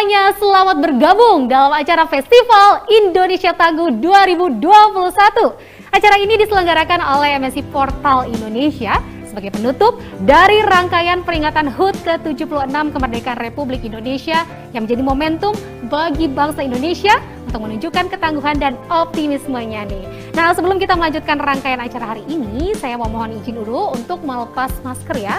semuanya, selamat bergabung dalam acara Festival Indonesia Tangguh 2021. Acara ini diselenggarakan oleh MNC Portal Indonesia sebagai penutup dari rangkaian peringatan HUT ke-76 Kemerdekaan Republik Indonesia yang menjadi momentum bagi bangsa Indonesia untuk menunjukkan ketangguhan dan optimismenya nih. Nah, sebelum kita melanjutkan rangkaian acara hari ini, saya mohon izin dulu untuk melepas masker ya,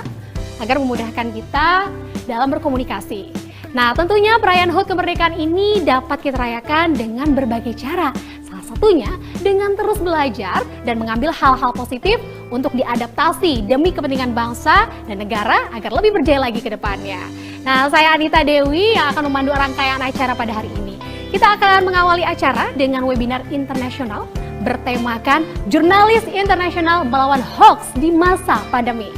agar memudahkan kita dalam berkomunikasi. Nah, tentunya perayaan HUT kemerdekaan ini dapat kita rayakan dengan berbagai cara. Salah satunya dengan terus belajar dan mengambil hal-hal positif untuk diadaptasi demi kepentingan bangsa dan negara agar lebih berjaya lagi ke depannya. Nah, saya Anita Dewi yang akan memandu rangkaian acara pada hari ini. Kita akan mengawali acara dengan webinar internasional bertemakan Jurnalis Internasional Melawan Hoax di Masa Pandemi.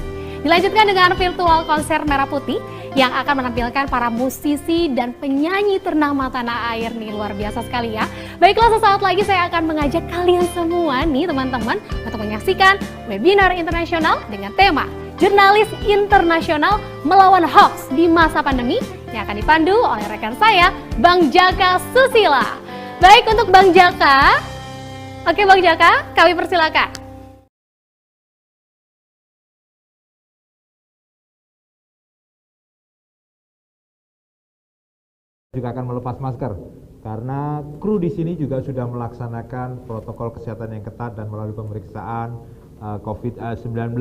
Dilanjutkan dengan virtual konser Merah Putih yang akan menampilkan para musisi dan penyanyi ternama tanah air nih, luar biasa sekali ya. Baiklah, sesaat lagi saya akan mengajak kalian semua nih teman-teman untuk menyaksikan webinar internasional dengan tema Jurnalis Internasional Melawan Hoax di Masa Pandemi yang akan dipandu oleh rekan saya, Bang Jaka Susila. Baik, untuk Bang Jaka. Oke Bang Jaka, kami persilakan. Juga akan melepas masker karena kru di sini juga sudah melaksanakan protokol kesehatan yang ketat dan melalui pemeriksaan COVID-19.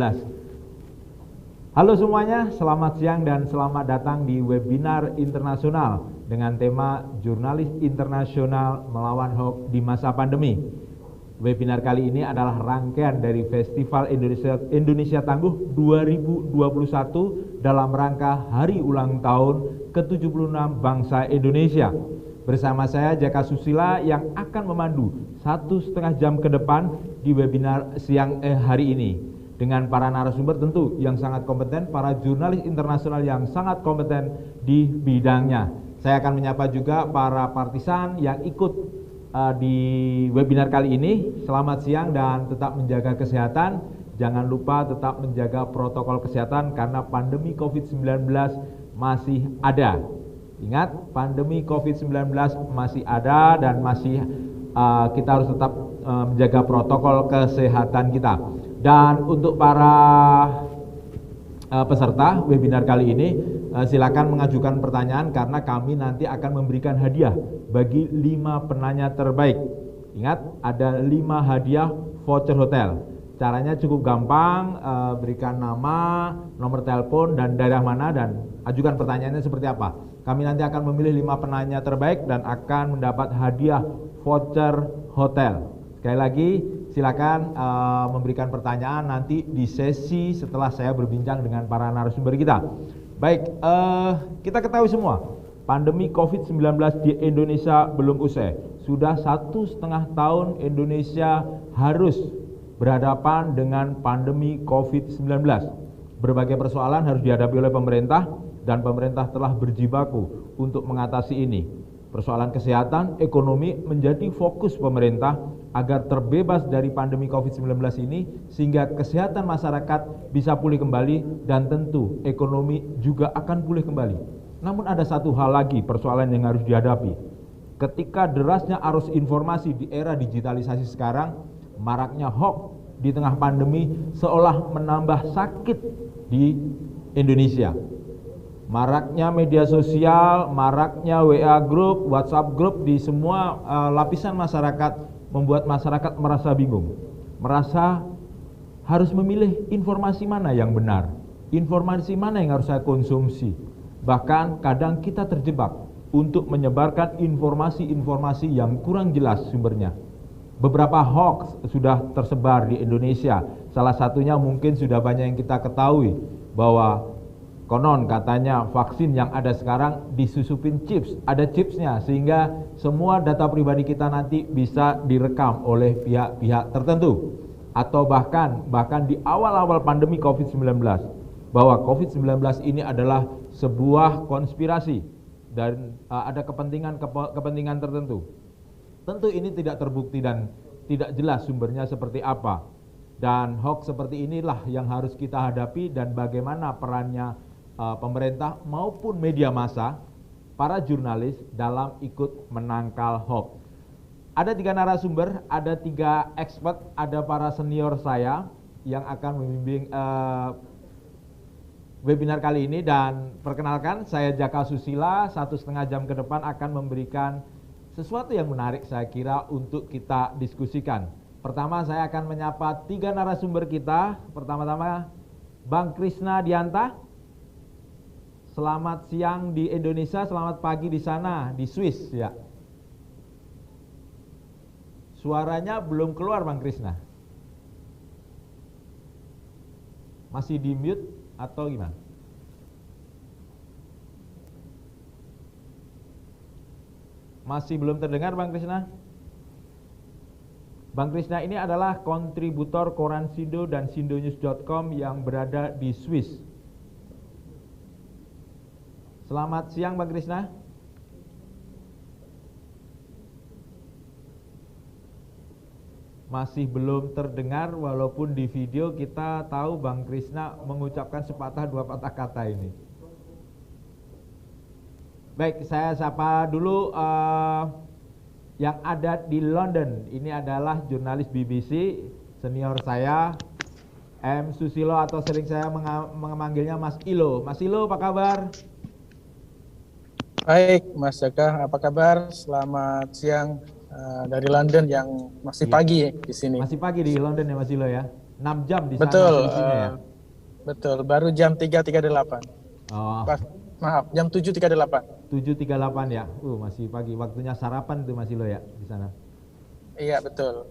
Halo semuanya, selamat siang dan selamat datang di webinar internasional dengan tema Jurnalis Internasional Melawan Hoax di Masa Pandemi. Webinar kali ini adalah rangkaian dari Festival Indonesia Tangguh 2021 dalam rangka Hari Ulang Tahun ke-76 Bangsa Indonesia. Bersama saya Jaka Susila yang akan memandu 1,5 jam ke depan di webinar siang hari ini. Dengan para narasumber tentu yang sangat kompeten, para jurnalis internasional yang sangat kompeten di bidangnya. Saya akan menyapa juga para partisan yang ikut di webinar kali ini. Selamat siang dan tetap menjaga kesehatan. Jangan lupa tetap menjaga protokol kesehatan karena pandemi COVID-19 masih ada. Ingat, pandemi COVID-19 masih ada dan masih kita harus tetap menjaga protokol kesehatan kita. Dan untuk para peserta webinar kali ini, silakan mengajukan pertanyaan karena kami nanti akan memberikan hadiah bagi 5 penanya terbaik. Ingat, ada 5 hadiah voucher hotel. Caranya cukup gampang, berikan nama, nomor telepon, dan daerah mana, dan ajukan pertanyaannya seperti apa. Kami nanti akan memilih 5 penanya terbaik dan akan mendapat hadiah voucher hotel. Sekali lagi, silakan memberikan pertanyaan nanti di sesi setelah saya berbincang dengan para narasumber kita. Baik, kita ketahui semua, pandemi COVID-19 di Indonesia belum usai. Sudah 1,5 tahun Indonesia harus berhadapan dengan pandemi COVID-19. Berbagai persoalan harus dihadapi oleh pemerintah dan pemerintah telah berjibaku untuk mengatasi ini. Persoalan kesehatan, ekonomi menjadi fokus pemerintah agar terbebas dari pandemi COVID-19 ini sehingga kesehatan masyarakat bisa pulih kembali dan tentu ekonomi juga akan pulih kembali. Namun ada satu hal lagi persoalan yang harus dihadapi. Ketika derasnya arus informasi di era digitalisasi sekarang, maraknya hoax di tengah pandemi seolah menambah sakit di Indonesia. Maraknya media sosial, maraknya WA group, WhatsApp group di semua lapisan masyarakat membuat masyarakat merasa bingung, merasa harus memilih informasi mana yang benar, informasi mana yang harus saya konsumsi. Bahkan kadang kita terjebak untuk menyebarkan informasi-informasi yang kurang jelas sumbernya. Beberapa hoax sudah tersebar di Indonesia. Salah satunya mungkin sudah banyak yang kita ketahui bahwa konon katanya vaksin yang ada sekarang disusupin chips, ada chipsnya sehingga semua data pribadi kita nanti bisa direkam oleh pihak-pihak tertentu. Atau bahkan di awal-awal pandemi COVID-19 bahwa COVID-19 ini adalah sebuah konspirasi dan ada kepentingan tertentu. Tentu ini tidak terbukti dan tidak jelas sumbernya seperti apa. Dan hoax seperti inilah yang harus kita hadapi dan bagaimana perannya pemerintah maupun media massa para jurnalis dalam ikut menangkal hoax. Ada 3 narasumber, ada 3 expert, ada para senior saya yang akan membimbing webinar kali ini. Dan perkenalkan, saya Jaka Susila, 1,5 jam ke depan akan memberikan sesuatu yang menarik saya kira untuk kita diskusikan. Pertama, saya akan menyapa 3 narasumber kita. Pertama-tama Bang Krisna Dianta. Selamat siang di Indonesia, selamat pagi di sana, di Swiss ya. Suaranya belum keluar Bang Krisna. Masih di mute atau gimana? Masih belum terdengar Bang Krisna? Bang Krisna ini adalah kontributor koran Sindo dan sindonews.com yang berada di Swiss. Selamat siang Bang Krisna. Masih belum terdengar walaupun di video kita tahu Bang Krisna mengucapkan sepatah 2 patah kata ini. Baik, saya sapa dulu yang ada di London. Ini adalah jurnalis BBC senior saya, M. Susilo atau sering saya memanggilnya Mas Ilo. Mas Ilo, apa kabar? Baik, Mas Jaka, apa kabar? Selamat siang dari London yang masih pagi di sini. Masih pagi di London ya Mas Ilo ya? 6 jam di sana. Betul, ya? betul. Baru jam 3.38. Oh. Maaf, jam 7.38. 7.38 ya? Masih pagi. Waktunya sarapan itu Mas Ilo ya di sana? Iya, betul.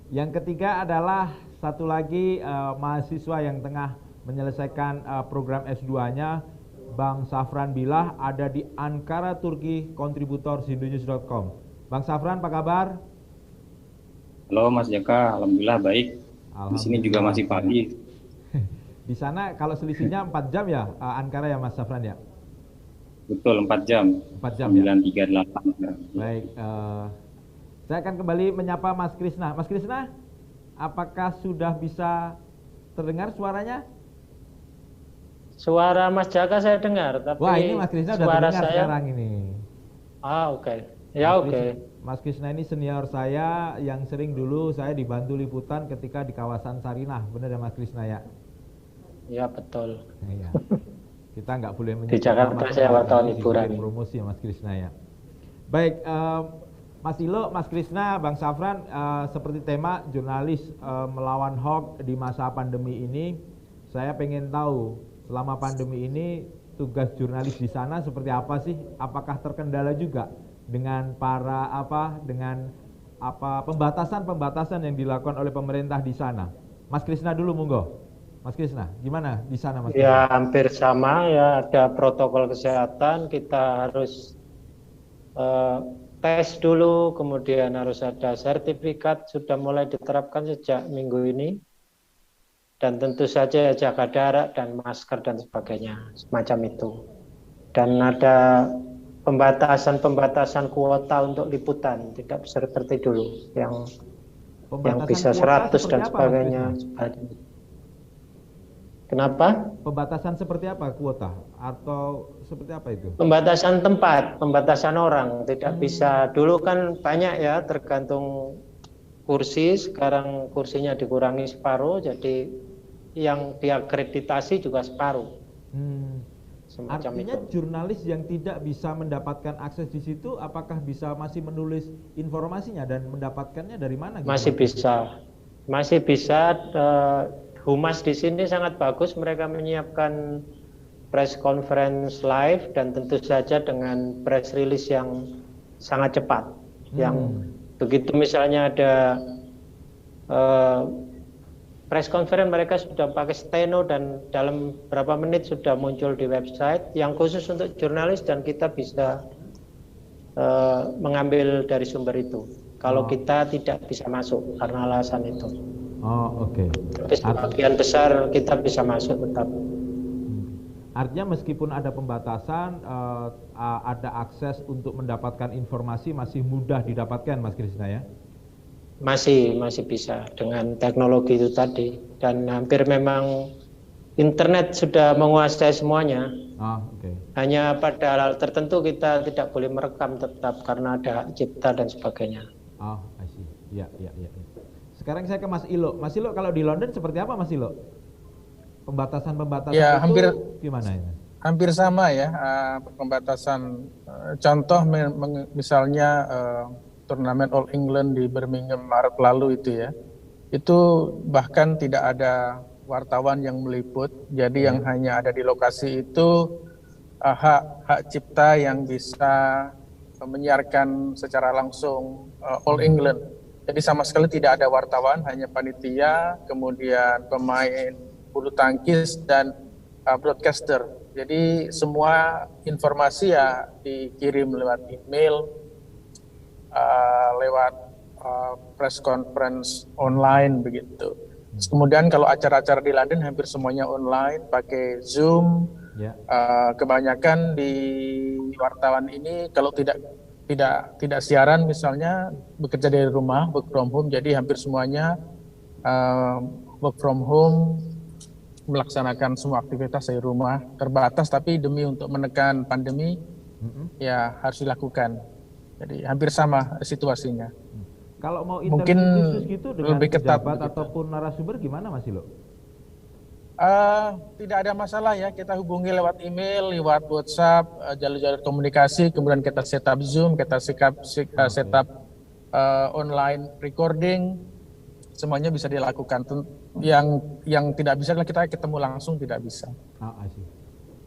Yang ketiga adalah satu lagi mahasiswa yang tengah menyelesaikan program S2-nya, Bang Safran Billah, ada di Ankara, Turki, kontributor sindonews.com. Bang Safran, apa kabar? Halo Mas Jaka, alhamdulillah baik. Di sini juga masih pagi. Di sana kalau selisihnya 4 jam ya, Ankara ya Mas Safran ya? Betul, 4 jam. 4 jam 9.38. Ya. Baik, saya akan kembali menyapa Mas Krisna. Mas Krisna, apakah sudah bisa terdengar suaranya? Suara Mas Jaka saya dengar, tapi wah, ini Mas Krisna udah terdengar sekarang ini. Oke. Ya, oke. Mas Krisna ini senior saya yang sering dulu saya dibantu liputan ketika di kawasan Sarinah. Benar ya Mas Krisna ya? Ya, betul. Ya. Kita nggak boleh di Jakarta saya wartawan hiburan. Promosi ya Mas Krisna ya. Baik, Mas Ilo, Mas Krisna, Bang Safran, seperti tema jurnalis melawan hoax di masa pandemi ini, saya pengen tahu selama pandemi ini tugas jurnalis di sana seperti apa sih? Apakah terkendala juga dengan pembatasan yang dilakukan oleh pemerintah di sana? Mas Krisna dulu monggo. Mas Krisna, gimana di sana Mas Krisna? Ya, hampir sama ya, ada protokol kesehatan, kita harus tes dulu, kemudian harus ada sertifikat, sudah mulai diterapkan sejak minggu ini. Dan tentu saja jaga jarak dan masker dan sebagainya, semacam itu. Dan ada pembatasan kuota untuk liputan, tidak seperti dulu yang bisa 100 dan sebagainya. Kenapa? Pembatasan seperti apa kuota? Atau seperti apa itu? Pembatasan tempat, pembatasan orang. Tidak bisa, dulu kan banyak ya, tergantung kursi, sekarang kursinya dikurangi separuh, jadi yang diakreditasi juga separuh. Artinya itu. Jurnalis yang tidak bisa mendapatkan akses di situ, apakah bisa masih menulis informasinya dan mendapatkannya dari mana? Masih bisa. Humas di sini sangat bagus, mereka menyiapkan press conference live dan tentu saja dengan press release yang sangat cepat. Yang begitu misalnya ada press conference, mereka sudah pakai steno dan dalam berapa menit sudah muncul di website yang khusus untuk jurnalis dan kita bisa mengambil dari sumber itu. Kalau kita tidak bisa masuk karena alasan itu. Oke. Tapi sebagian besar kita bisa masuk tetap. Artinya meskipun ada pembatasan, ada akses untuk mendapatkan informasi masih mudah didapatkan, Mas Krisna ya? Masih bisa dengan teknologi itu tadi, dan hampir memang internet sudah menguasai semuanya. Oke. Hanya pada hal tertentu kita tidak boleh merekam tetap karena ada hak cipta dan sebagainya. I see. Ya. Sekarang saya ke Mas Ilo. Mas Ilo, kalau di London seperti apa, Mas Ilo? Pembatasan-pembatasan Ya, itu gimana ini? hampir sama ya, pembatasan. Contoh misalnya turnamen All England di Birmingham Maret lalu itu ya, itu bahkan tidak ada wartawan yang meliput, jadi yang hanya ada di lokasi itu hak cipta yang bisa menyiarkan secara langsung All England. Jadi sama sekali tidak ada wartawan, hanya panitia, kemudian pemain bulu tangkis dan broadcaster. Jadi semua informasi ya dikirim lewat email, lewat press conference online begitu. Kemudian kalau acara-acara di London hampir semuanya online, pakai Zoom. Kebanyakan di wartawan ini kalau tidak siaran misalnya bekerja dari rumah, work from home. Jadi hampir semuanya work from home, melaksanakan semua aktivitas dari rumah, terbatas tapi demi untuk menekan pandemi ya harus dilakukan. Jadi hampir sama situasinya. Kalau mau mungkin interview khusus gitu dengan lebih ketat pejabat ataupun narasumber gimana, Mas Ilo? Tidak ada masalah ya, kita hubungi lewat email, lewat WhatsApp, jalur-jalur komunikasi, kemudian kita setup Zoom, kita setup online recording, semuanya bisa dilakukan. Yang tidak bisa kita ketemu langsung tidak bisa. I see.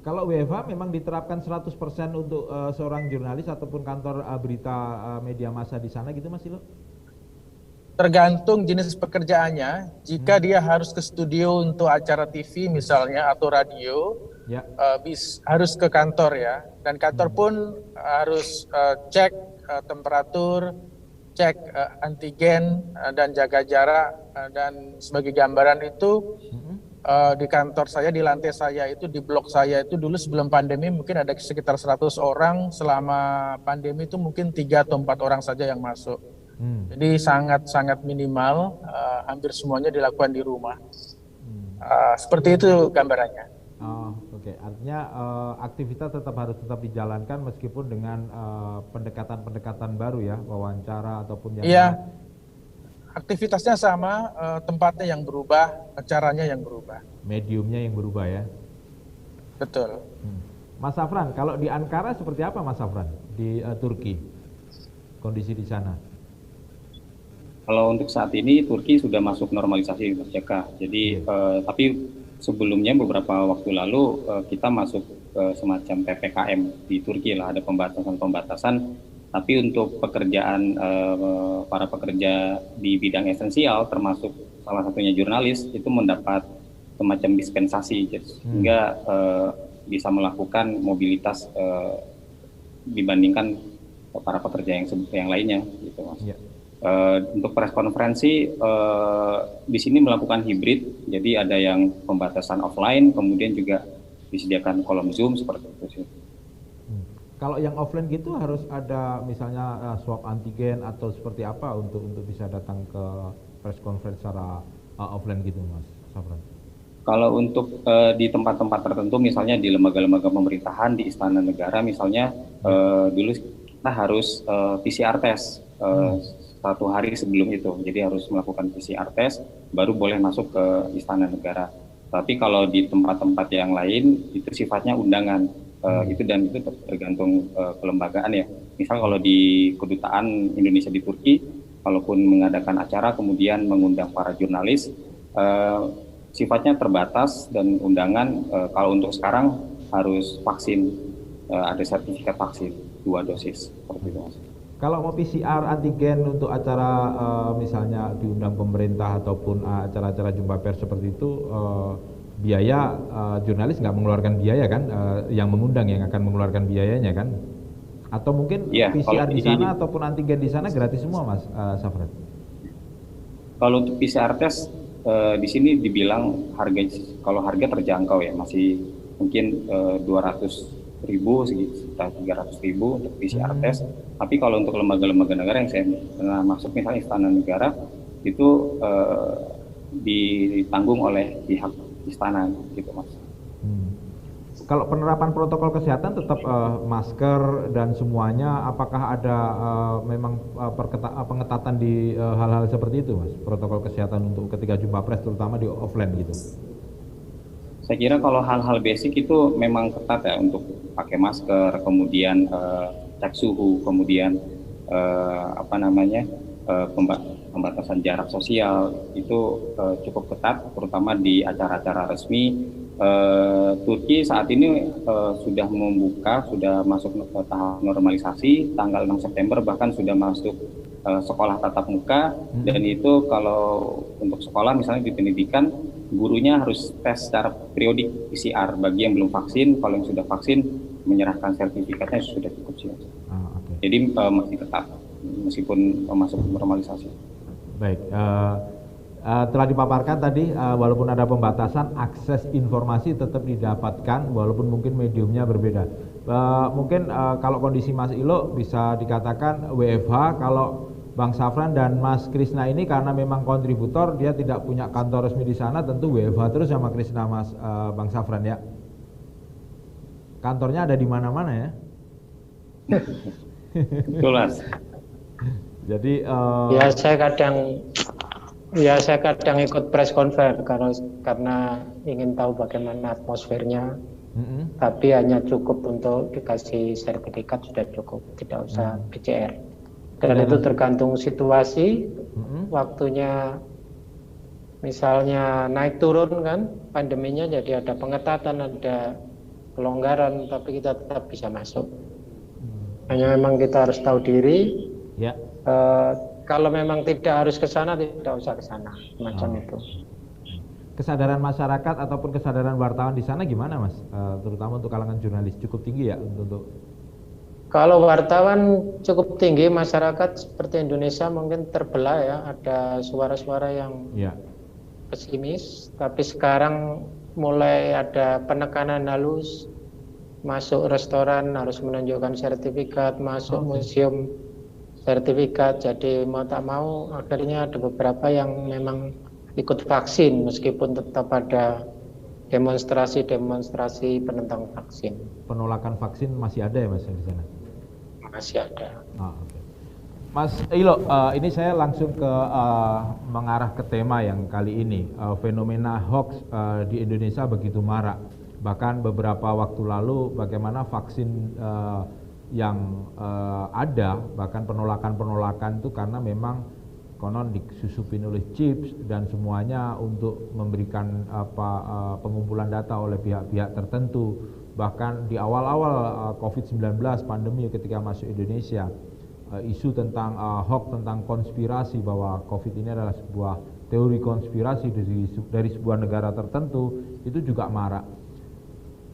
Kalau WFH memang diterapkan 100% untuk seorang jurnalis ataupun kantor berita media massa di sana gitu, Mas Ilo? Tergantung jenis pekerjaannya. Jika dia harus ke studio untuk acara TV misalnya atau radio, harus ke kantor ya. Dan kantor pun harus cek temperatur, cek antigen dan jaga jarak. Dan sebagai gambaran itu di kantor saya, di lantai saya itu, di blok saya itu dulu sebelum pandemi mungkin ada sekitar 100 orang. Selama pandemi itu mungkin 3 atau 4 orang saja yang masuk. Jadi sangat minimal, hampir semuanya dilakukan di rumah. Seperti itu gambarannya. Oke. Artinya aktivitas harus tetap dijalankan meskipun dengan pendekatan-pendekatan baru ya, wawancara ataupun yang Iya, aktivitasnya sama, tempatnya yang berubah, caranya yang berubah. Mediumnya yang berubah ya. Betul. Mas Safran, kalau di Ankara seperti apa, Mas Safran, di Turki, kondisi di sana? Kalau untuk saat ini Turki sudah masuk normalisasi, Mas Jaka. Jadi tapi sebelumnya beberapa waktu lalu kita masuk semacam PPKM di Turki lah, ada pembatasan. Tapi untuk pekerjaan para pekerja di bidang esensial, termasuk salah satunya jurnalis, itu mendapat semacam dispensasi, sehingga bisa melakukan mobilitas dibandingkan para pekerja yang lainnya, gitu, Mas. Untuk press konferensi di sini melakukan hibrid, jadi ada yang pembatasan offline, kemudian juga disediakan kolom Zoom seperti itu sih. Kalau yang offline gitu harus ada misalnya swab antigen atau seperti apa untuk bisa datang ke press conference secara offline gitu, Mas Safran? Kalau untuk di tempat-tempat tertentu, misalnya di lembaga-lembaga pemerintahan, di istana negara misalnya, dulu kita harus PCR test 1 hari sebelum itu, jadi harus melakukan PCR test baru boleh masuk ke istana negara. Tapi kalau di tempat-tempat yang lain itu sifatnya undangan, itu tergantung kelembagaan ya. Misal kalau di kedutaan Indonesia di Turki, kalaupun mengadakan acara kemudian mengundang para jurnalis, sifatnya terbatas dan undangan. Kalau untuk sekarang harus vaksin, ada sertifikat vaksin 2 dosis seperti itu, Mas. Kalau mau PCR antigen untuk acara misalnya diundang pemerintah ataupun acara-acara jumpa pers seperti itu, biaya jurnalis nggak mengeluarkan biaya kan, yang mengundang yang akan mengeluarkan biayanya kan? Atau mungkin PCR di sana ataupun antigen di sana gratis semua, Mas Safran? Kalau untuk PCR test di sini dibilang harga terjangkau ya, masih mungkin 200.000 sekitar 300.000 untuk PCR test. Tapi kalau untuk lembaga-lembaga negara yang saya pernah masuk, misalnya istana negara, itu ditanggung oleh pihak istana gitu Mas. Kalau penerapan protokol kesehatan tetap masker dan semuanya, apakah ada memang pengetatan di hal-hal seperti itu Mas, protokol kesehatan untuk ketika jumpa pers terutama di offline gitu? Saya kira kalau hal-hal basic itu memang ketat ya, untuk pakai masker, kemudian cek suhu, kemudian pembatasan jarak sosial itu cukup ketat, terutama di acara-acara resmi. Turki saat ini sudah membuka, sudah masuk ke tahap normalisasi tanggal 6 September, bahkan sudah masuk sekolah tatap muka. Dan itu kalau untuk sekolah misalnya di pendidikan, gurunya harus tes secara periodik PCR bagi yang belum vaksin. Kalau yang sudah vaksin, menyerahkan sertifikatnya sudah cukup sih. Jadi masih ketat meskipun masuk normalisasi. Baik, telah dipaparkan tadi, walaupun ada pembatasan, akses informasi tetap didapatkan walaupun mungkin mediumnya berbeda. Mungkin kalau kondisi Mas Ilo bisa dikatakan WFH, kalau Bang Safran dan Mas Krisna ini karena memang kontributor, dia tidak punya kantor resmi di sana, tentu WFH terus sama Krisna, Mas Bang Safran ya. Kantornya ada di mana-mana ya. Betul Mas. Jadi saya kadang ikut press conference karena ingin tahu bagaimana atmosfernya. Tapi hanya cukup untuk dikasih sertifikat sudah cukup, tidak usah PCR. Dan itu tergantung situasi, waktunya misalnya naik turun kan pandeminya, jadi ada pengetatan, ada pelonggaran, tapi kita tetap bisa masuk. Hanya memang kita harus tahu diri. Ya. Kalau memang tidak harus ke sana, tidak usah ke sana, macam itu. Kesadaran masyarakat ataupun kesadaran wartawan di sana gimana Mas? Terutama untuk kalangan jurnalis, cukup tinggi ya untuk... Kalau wartawan cukup tinggi, masyarakat seperti Indonesia mungkin terbelah ya, ada suara-suara yang pesimis, tapi sekarang mulai ada penekanan halus, masuk restoran harus menunjukkan sertifikat, masuk museum sertifikat, jadi mau tak mau akhirnya ada beberapa yang memang ikut vaksin meskipun tetap ada demonstrasi penentang vaksin. Penolakan vaksin masih ada ya Mas di sana? Masih ada. Okay. Mas Ilo, ini saya langsung ke mengarah ke tema yang kali ini, fenomena hoax di Indonesia begitu marak. Bahkan beberapa waktu lalu bagaimana vaksin yang ada, bahkan penolakan itu karena memang konon disusupin oleh chips dan semuanya untuk memberikan pengumpulan data oleh pihak-pihak tertentu. Bahkan di awal-awal COVID-19 pandemi ketika masuk Indonesia, isu tentang hoax, tentang konspirasi bahwa COVID ini adalah sebuah teori konspirasi dari sebuah negara tertentu, itu juga marak.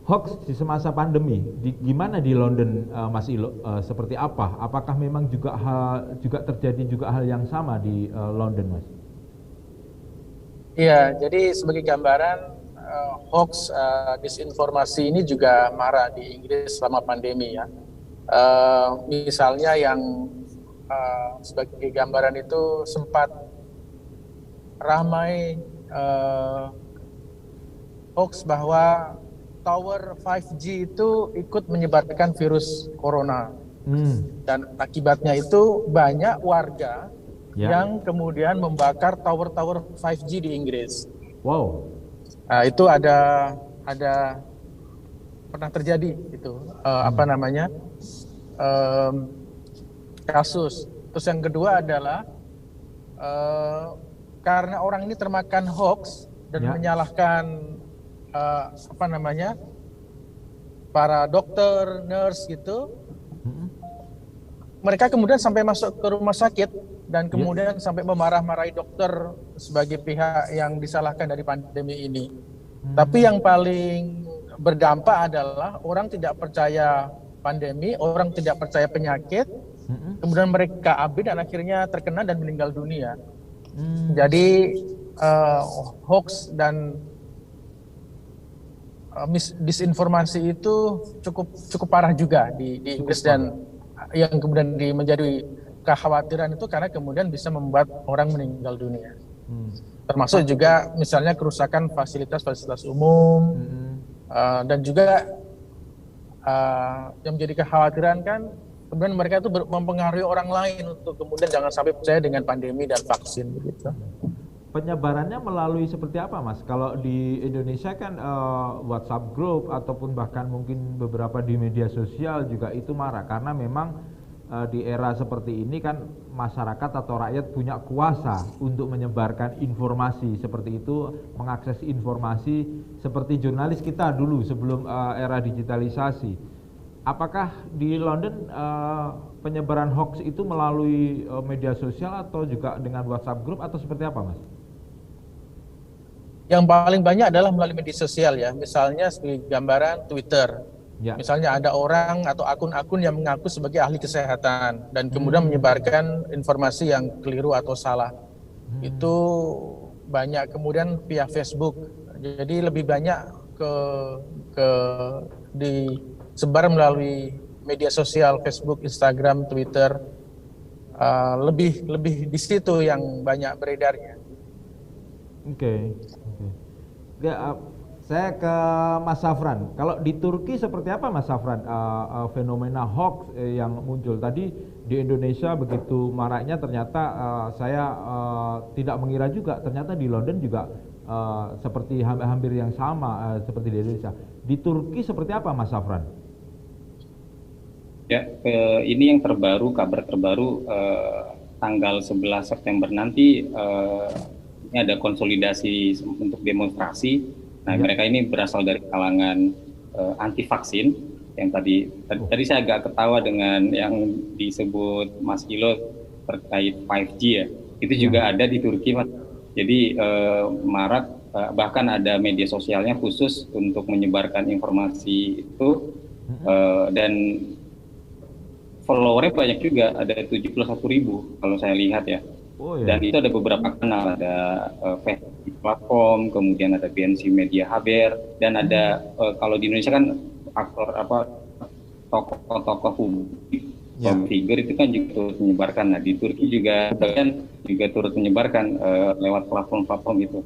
Hoax di semasa pandemi, gimana di London, Mas Ilo? Seperti apa? Apakah memang juga terjadi hal yang sama di London, Mas? Iya, jadi sebagai gambaran, hoax, disinformasi ini juga marak di Inggris selama pandemi ya. Misalnya yang sebagai gambaran itu sempat ramai hoax bahwa tower 5G itu ikut menyebarkan virus corona. Dan akibatnya itu banyak warga yang kemudian membakar tower-tower 5G di Inggris. Wow. Nah, itu ada pernah terjadi itu kasus. Terus yang kedua adalah karena orang ini termakan hoax dan menyalahkan para dokter, nurse gitu, mereka kemudian sampai masuk ke rumah sakit dan kemudian sampai memarah-marahi dokter sebagai pihak yang disalahkan dari pandemi ini. Tapi yang paling berdampak adalah orang tidak percaya pandemi, orang tidak percaya penyakit, kemudian mereka KB dan akhirnya terkena dan meninggal dunia. Jadi hoax dan disinformasi itu cukup parah juga di Inggris, dan yang kemudian menjadi kekhawatiran itu karena kemudian bisa membuat orang meninggal dunia. Termasuk juga misalnya kerusakan fasilitas-fasilitas umum, dan juga yang menjadi kekhawatiran kan kemudian mereka itu mempengaruhi orang lain untuk kemudian jangan sampai percaya dengan pandemi dan vaksin begitu. Penyebarannya melalui seperti apa, Mas? Kalau di Indonesia kan WhatsApp group ataupun bahkan mungkin beberapa di media sosial juga itu marak karena memang di era seperti ini kan masyarakat atau rakyat punya kuasa untuk menyebarkan informasi seperti itu, mengakses informasi seperti jurnalis kita dulu sebelum era digitalisasi. Apakah di London penyebaran hoax itu melalui media sosial atau juga dengan WhatsApp group atau seperti apa, Mas? Yang paling banyak adalah melalui media sosial ya, misalnya sebagai gambaran Twitter. Ya. Misalnya ada orang atau akun-akun yang mengaku sebagai ahli kesehatan dan kemudian menyebarkan informasi yang keliru atau salah. Itu banyak. Kemudian via Facebook. Jadi lebih banyak disebar melalui media sosial, Facebook, Instagram, Twitter. Lebih di situ yang banyak beredarnya. Oke. Saya ke Mas Safran. Kalau di Turki seperti apa, Mas Safran, fenomena hoax yang muncul tadi di Indonesia begitu maraknya, ternyata saya tidak mengira juga ternyata di London juga seperti hampir yang sama seperti di Indonesia. Di Turki seperti apa, Mas Safran? Ya, ini yang terbaru, kabar terbaru tanggal 11 September nanti ini ada konsolidasi untuk demonstrasi. Nah, mereka ini berasal dari kalangan anti vaksin yang tadi saya agak ketawa dengan yang disebut Mas Ilo terkait 5G ya. Itu juga ada di Turki, Mas. Jadi marak, bahkan ada media sosialnya khusus untuk menyebarkan informasi itu, dan followernya banyak juga, ada 71.000 kalau saya lihat ya. Oh, iya. Dan itu ada beberapa kanal, ada Facebook platform, kemudian ada BNC Media Haber, dan ada kalau di Indonesia kan aktor tokoh-tokoh publik, figur itu kan juga turut menyebarkan. Nah, di Turki juga turut menyebarkan lewat platform-platform itu.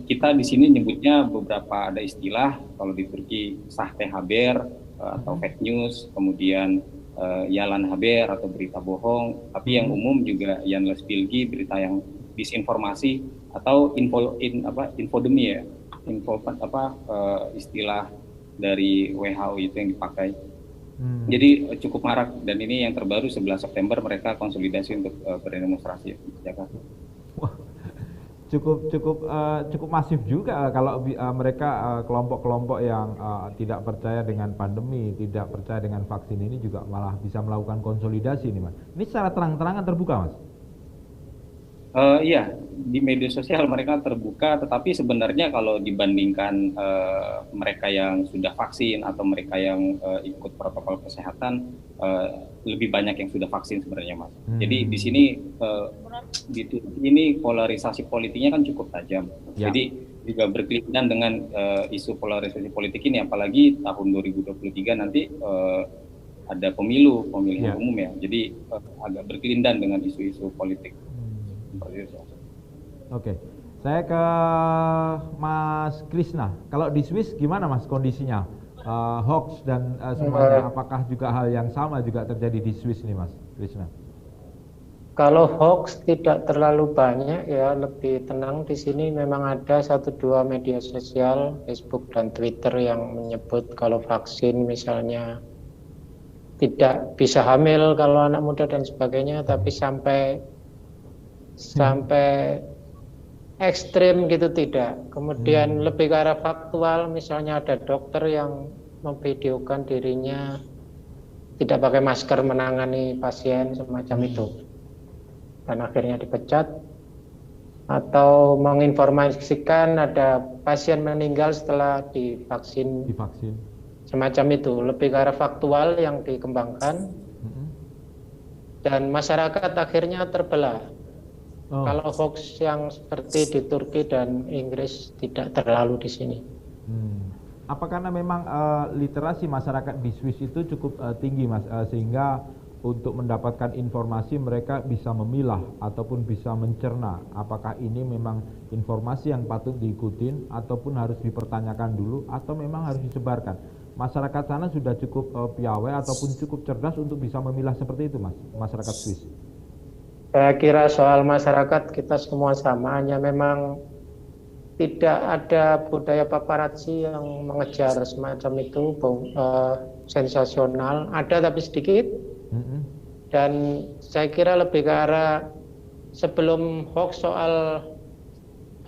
Kita di sini nyebutnya beberapa ada istilah, kalau di Turki sahte haber atau fake news, kemudian yalan haber atau berita bohong, tapi yang umum juga yanlış bilgi, berita yang disinformasi atau infodemi ya, istilah dari WHO itu yang dipakai. Jadi cukup marak, dan ini yang terbaru 11 September mereka konsolidasi untuk berdemonstrasi di Jakarta. Wah, cukup masif juga kalau mereka kelompok-kelompok yang tidak percaya dengan pandemi, tidak percaya dengan vaksin ini juga malah bisa melakukan konsolidasi nih, Mas. Ini secara terang-terangan terbuka, Mas? Iya, di media sosial mereka terbuka, tetapi sebenarnya kalau dibandingkan mereka yang sudah vaksin atau mereka yang ikut protokol kesehatan, lebih banyak yang sudah vaksin sebenarnya, Mas. Jadi di sini ini polarisasi politiknya kan cukup tajam. Ya. Jadi juga berkelindan dengan isu polarisasi politik ini, apalagi tahun 2023 nanti ada pemilihan umum ya. Jadi agak berkelindan dengan isu-isu politik. Oke, saya ke Mas Krishna. Kalau di Swiss gimana, Mas, kondisinya? Hoax dan semuanya, apakah juga hal yang sama juga terjadi di Swiss nih, Mas Krishna? Kalau hoax tidak terlalu banyak ya, lebih tenang di sini. Memang ada 1-2 media sosial, Facebook dan Twitter yang menyebut kalau vaksin misalnya tidak bisa hamil kalau anak muda dan sebagainya, tapi sampai ekstrim gitu tidak. Kemudian lebih ke arah faktual, misalnya ada dokter yang memvideokan dirinya tidak pakai masker menangani pasien semacam itu, dan akhirnya dipecat. Atau menginformasikan ada pasien meninggal setelah divaksin. Semacam itu, lebih ke arah faktual yang dikembangkan. Dan masyarakat akhirnya terbelah. Kalau hoax yang seperti di Turki dan Inggris tidak terlalu di sini. Apa karena memang literasi masyarakat di Swiss itu cukup tinggi, Mas, sehingga untuk mendapatkan informasi mereka bisa memilah ataupun bisa mencerna apakah ini memang informasi yang patut diikutin ataupun harus dipertanyakan dulu atau memang harus disebarkan. Masyarakat sana sudah cukup piawai ataupun cukup cerdas untuk bisa memilah seperti itu, Mas, masyarakat Swiss. Saya kira soal masyarakat kita semua sama, hanya memang tidak ada budaya paparazzi yang mengejar semacam itu, sensasional. Ada tapi sedikit. Dan saya kira lebih ke arah sebelum hoax soal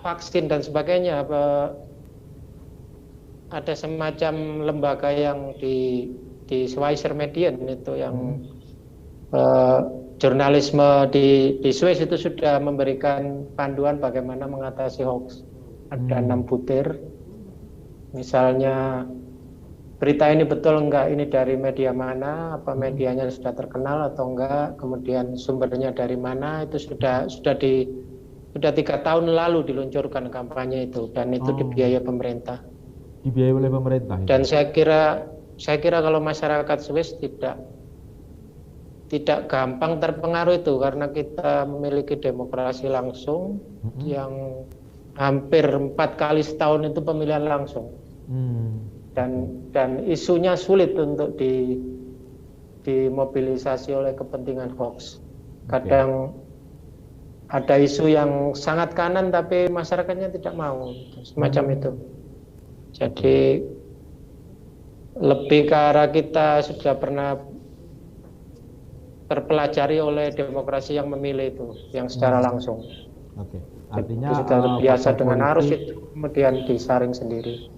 vaksin dan sebagainya, ada semacam lembaga yang di Schweizer Medien itu yang jurnalisme di Swiss itu sudah memberikan panduan bagaimana mengatasi hoax. Ada 6 butir, misalnya berita ini betul enggak, ini dari media mana, apa medianya sudah terkenal atau enggak, kemudian sumbernya dari mana, itu sudah 3 tahun lalu diluncurkan kampanye itu, dan itu dibiayai pemerintah. Dibiayai oleh pemerintah. Itu. Dan saya kira kalau masyarakat Swiss tidak gampang terpengaruh itu, karena kita memiliki demokrasi langsung yang hampir 4 kali setahun itu pemilihan langsung. Dan isunya sulit untuk dimobilisasi oleh kepentingan hoax. Kadang ada isu yang sangat kanan tapi masyarakatnya tidak mau, semacam itu. Jadi lebih ke arah kita sudah pernah terpelajari oleh demokrasi yang memilih itu, yang secara langsung. Artinya sudah terbiasa dengan arus itu, kemudian disaring sendiri.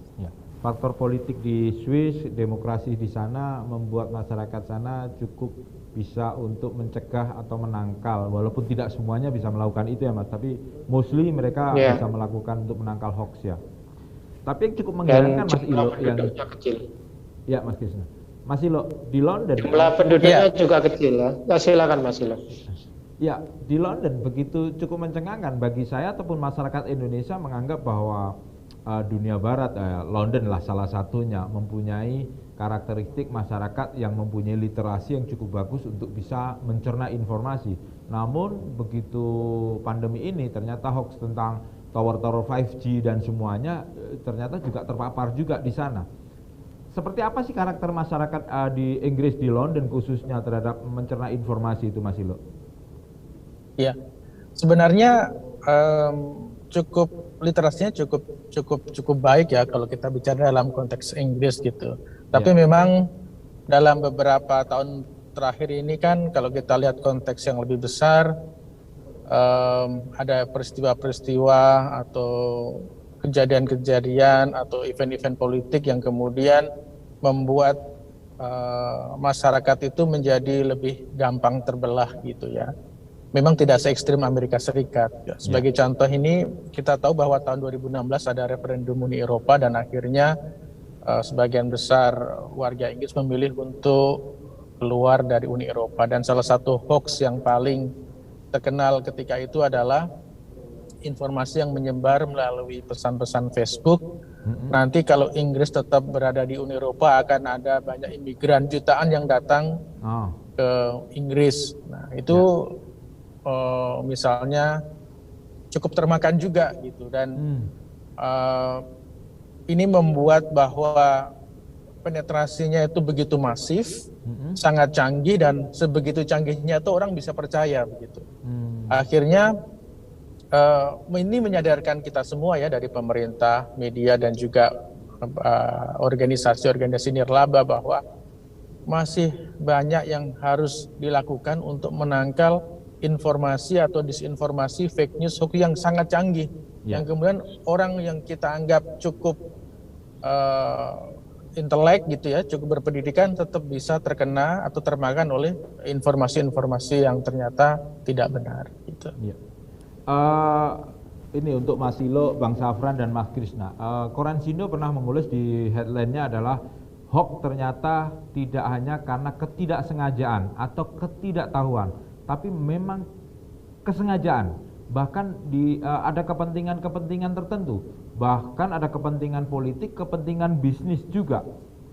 Faktor politik di Swiss, demokrasi di sana membuat masyarakat sana cukup bisa untuk mencegah atau menangkal, walaupun tidak semuanya bisa melakukan itu ya Mas, tapi mostly mereka bisa melakukan untuk menangkal hoax ya. Tapi yang cukup mengherankan Mas Ilo yang kecil. Ya Mas Krisna. Mas Ilo, di London jumlah penduduknya juga kecil ya. Silakan Mas Ilo. Ya, di London begitu cukup mencengangkan bagi saya ataupun masyarakat Indonesia menganggap bahwa dunia barat, London lah salah satunya, mempunyai karakteristik masyarakat yang mempunyai literasi yang cukup bagus untuk bisa mencerna informasi. Namun begitu pandemi ini ternyata hoax tentang tower-tower 5G dan semuanya ternyata juga terpapar juga di sana. Seperti apa sih karakter masyarakat di Inggris, di London khususnya terhadap mencerna informasi itu, Mas Ilo? Ya, sebenarnya literasinya cukup baik ya kalau kita bicara dalam konteks Inggris gitu. Tapi memang dalam beberapa tahun terakhir ini kan kalau kita lihat konteks yang lebih besar, ada peristiwa-peristiwa atau kejadian-kejadian atau event-event politik yang kemudian membuat masyarakat itu menjadi lebih gampang terbelah gitu ya. Memang tidak se-ekstrim Amerika Serikat. Sebagai contoh ini, kita tahu bahwa tahun 2016 ada referendum Uni Eropa dan akhirnya sebagian besar warga Inggris memilih untuk keluar dari Uni Eropa. Dan salah satu hoax yang paling terkenal ketika itu adalah informasi yang menyebar melalui pesan-pesan Facebook. Nanti kalau Inggris tetap berada di Uni Eropa akan ada banyak imigran jutaan yang datang ke Inggris. Nah itu misalnya cukup termakan juga gitu, dan ini membuat bahwa penetrasinya itu begitu masif, sangat canggih, dan sebegitu canggihnya itu orang bisa percaya begitu. Akhirnya ini menyadarkan kita semua ya, dari pemerintah, media, dan juga organisasi-organisasi nirlaba bahwa masih banyak yang harus dilakukan untuk menangkal informasi atau disinformasi, fake news, hoax yang sangat canggih, yang kemudian orang yang kita anggap cukup intelek gitu ya, cukup berpendidikan, tetap bisa terkena atau termakan oleh informasi-informasi yang ternyata tidak benar gitu. Ini untuk Mas Ilo, Bang Safran, dan Mas Krisna. Koran Sindo pernah menulis di headline-nya adalah hoax ternyata tidak hanya karena ketidaksengajaan atau ketidaktahuan, tapi memang kesengajaan. Bahkan ada kepentingan-kepentingan tertentu, bahkan ada kepentingan politik, kepentingan bisnis juga.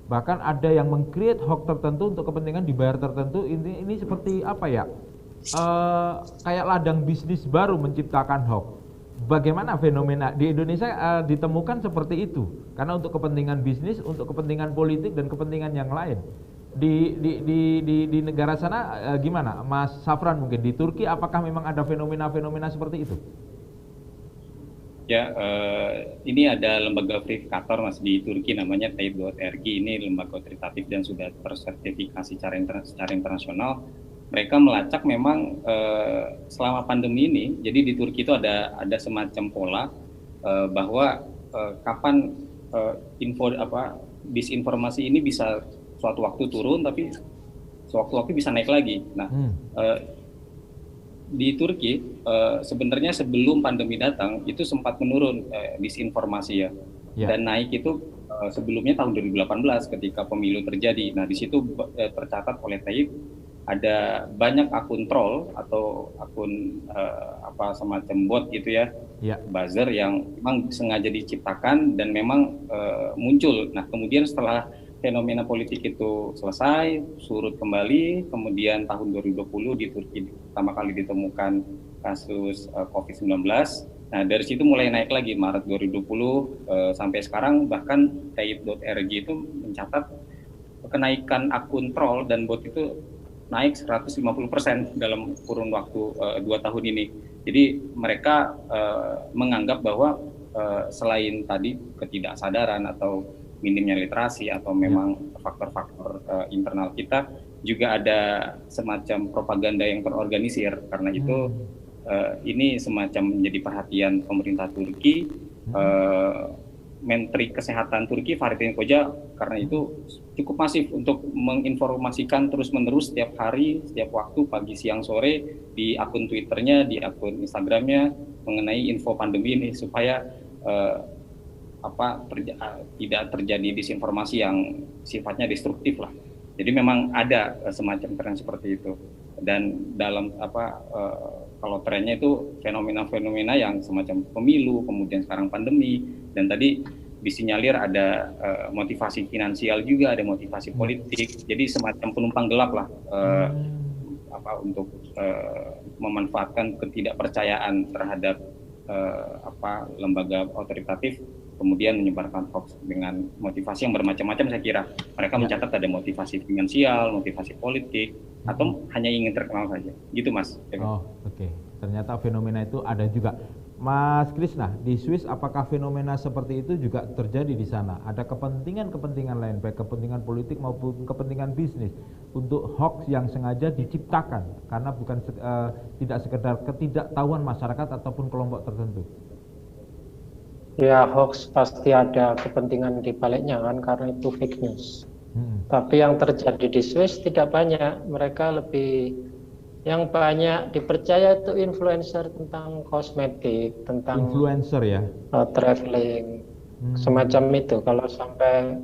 Bahkan ada yang meng-create hoax tertentu untuk kepentingan dibayar tertentu. Ini seperti apa ya? Kayak ladang bisnis baru menciptakan hoax. Bagaimana fenomena di Indonesia ditemukan seperti itu? Karena untuk kepentingan bisnis, untuk kepentingan politik dan kepentingan yang lain. Di negara sana gimana, Mas Safran, mungkin di Turki apakah memang ada fenomena-fenomena seperti itu? Ya, ini ada lembaga verifikator Mas di Turki namanya Tayyip.org. Ini lembaga otoritatif dan sudah tersertifikasi secara internasional. Mereka melacak memang selama pandemi ini. Jadi di Turki itu ada semacam pola bahwa kapan disinformasi ini bisa suatu waktu turun, tapi sewaktu-waktu bisa naik lagi. Nah, di Turki sebenarnya sebelum pandemi datang itu sempat menurun disinformasi ya. Dan naik itu sebelumnya tahun 2018 ketika pemilu terjadi. Nah, di situ tercatat oleh Tayyip ada banyak akun troll atau akun semacam bot gitu ya, buzzer yang memang sengaja diciptakan dan memang muncul. Nah, kemudian setelah fenomena politik itu selesai, surut kembali, kemudian tahun 2020 di Turki pertama kali ditemukan kasus COVID-19. Nah, dari situ mulai naik lagi, Maret 2020 sampai sekarang, bahkan Tayyip.org itu mencatat kenaikan akun troll dan bot itu naik 150% dalam kurun waktu 2 tahun ini. Jadi mereka menganggap bahwa selain tadi ketidaksadaran atau minimnya literasi atau memang faktor-faktor internal kita, juga ada semacam propaganda yang terorganisir. Karena itu ini semacam menjadi perhatian pemerintah Turki. Menteri Kesehatan Turki Fahrettin Koca karena itu cukup masif untuk menginformasikan terus-menerus setiap hari, setiap waktu, pagi, siang, sore di akun Twitternya, di akun Instagramnya mengenai info pandemi ini supaya tidak terjadi disinformasi yang sifatnya destruktif lah. Jadi memang ada semacam tren seperti itu. Dan dalam kalau trennya itu fenomena-fenomena yang semacam pemilu, kemudian sekarang pandemi, dan tadi disinyalir ada motivasi finansial juga, ada motivasi politik. Jadi semacam penumpang gelap lah untuk memanfaatkan ketidakpercayaan terhadap lembaga otoritatif, kemudian menyebarkan hoax dengan motivasi yang bermacam-macam. Saya kira mereka mencatat ada motivasi finansial, motivasi politik, atau hanya ingin terkenal saja, gitu Mas. Oke. Ternyata fenomena itu ada juga. Mas Krisna, di Swiss apakah fenomena seperti itu juga terjadi di sana? Ada kepentingan-kepentingan lain, baik kepentingan politik maupun kepentingan bisnis untuk hoax yang sengaja diciptakan karena bukan tidak sekedar ketidaktahuan masyarakat ataupun kelompok tertentu? Ya, hoax pasti ada kepentingan di baliknya kan, karena itu fake news. Tapi yang terjadi di Swiss tidak banyak. Mereka lebih, yang banyak dipercaya itu influencer tentang kosmetik, tentang influencer ya, traveling, semacam itu. Kalau sampai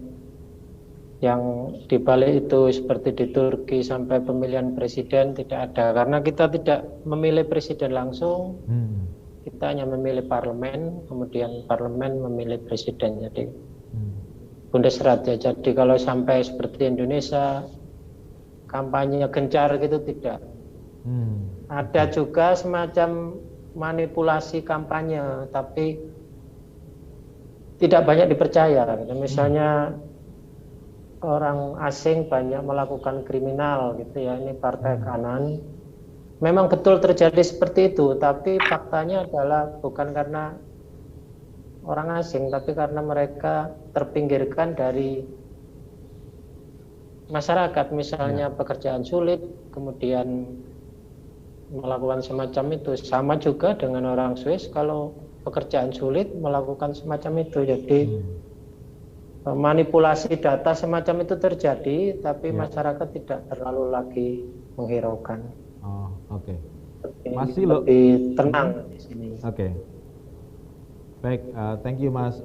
yang dibalik itu seperti di Turki sampai pemilihan presiden tidak ada, karena kita tidak memilih presiden langsung. Kita hanya memilih parlemen, kemudian parlemen memilih presiden, jadi Bundesrat ya. Jadi kalau sampai seperti Indonesia kampanye gencar gitu tidak. Ada juga semacam manipulasi kampanye, tapi tidak banyak dipercaya. Misalnya orang asing banyak melakukan kriminal gitu ya, ini partai kanan. Memang betul terjadi seperti itu, tapi faktanya adalah bukan karena orang asing, tapi karena mereka terpinggirkan dari masyarakat, misalnya pekerjaan sulit, kemudian melakukan semacam itu. Sama juga dengan orang Swiss, kalau pekerjaan sulit melakukan semacam itu. Jadi manipulasi data semacam itu terjadi, tapi masyarakat tidak terlalu lagi menghiraukan. Oke. Masih lebih tenang di sini. Oke. Baik, thank you Mas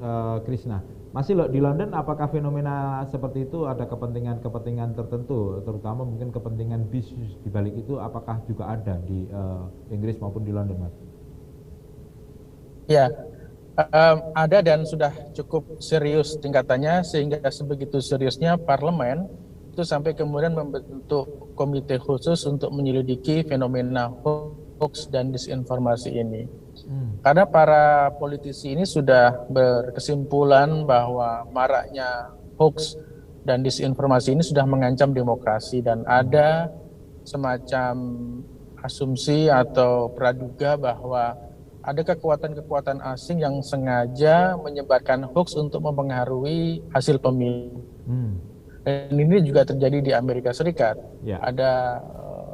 Krisna. Masih di London, apakah fenomena seperti itu ada kepentingan-kepentingan tertentu, terutama mungkin kepentingan bisnis di balik itu, apakah juga ada di Inggris maupun di London, Mas? Ya, Ada dan sudah cukup serius tingkatannya, sehingga sebegitu seriusnya parlemen itu sampai kemudian membentuk komite khusus untuk menyelidiki fenomena hoax dan disinformasi ini. Karena para politisi ini sudah berkesimpulan bahwa maraknya hoax dan disinformasi ini sudah mengancam demokrasi, dan ada semacam asumsi atau praduga bahwa ada kekuatan-kekuatan asing yang sengaja menyebarkan hoax untuk mempengaruhi hasil pemilu. Dan ini juga terjadi di Amerika Serikat. Ada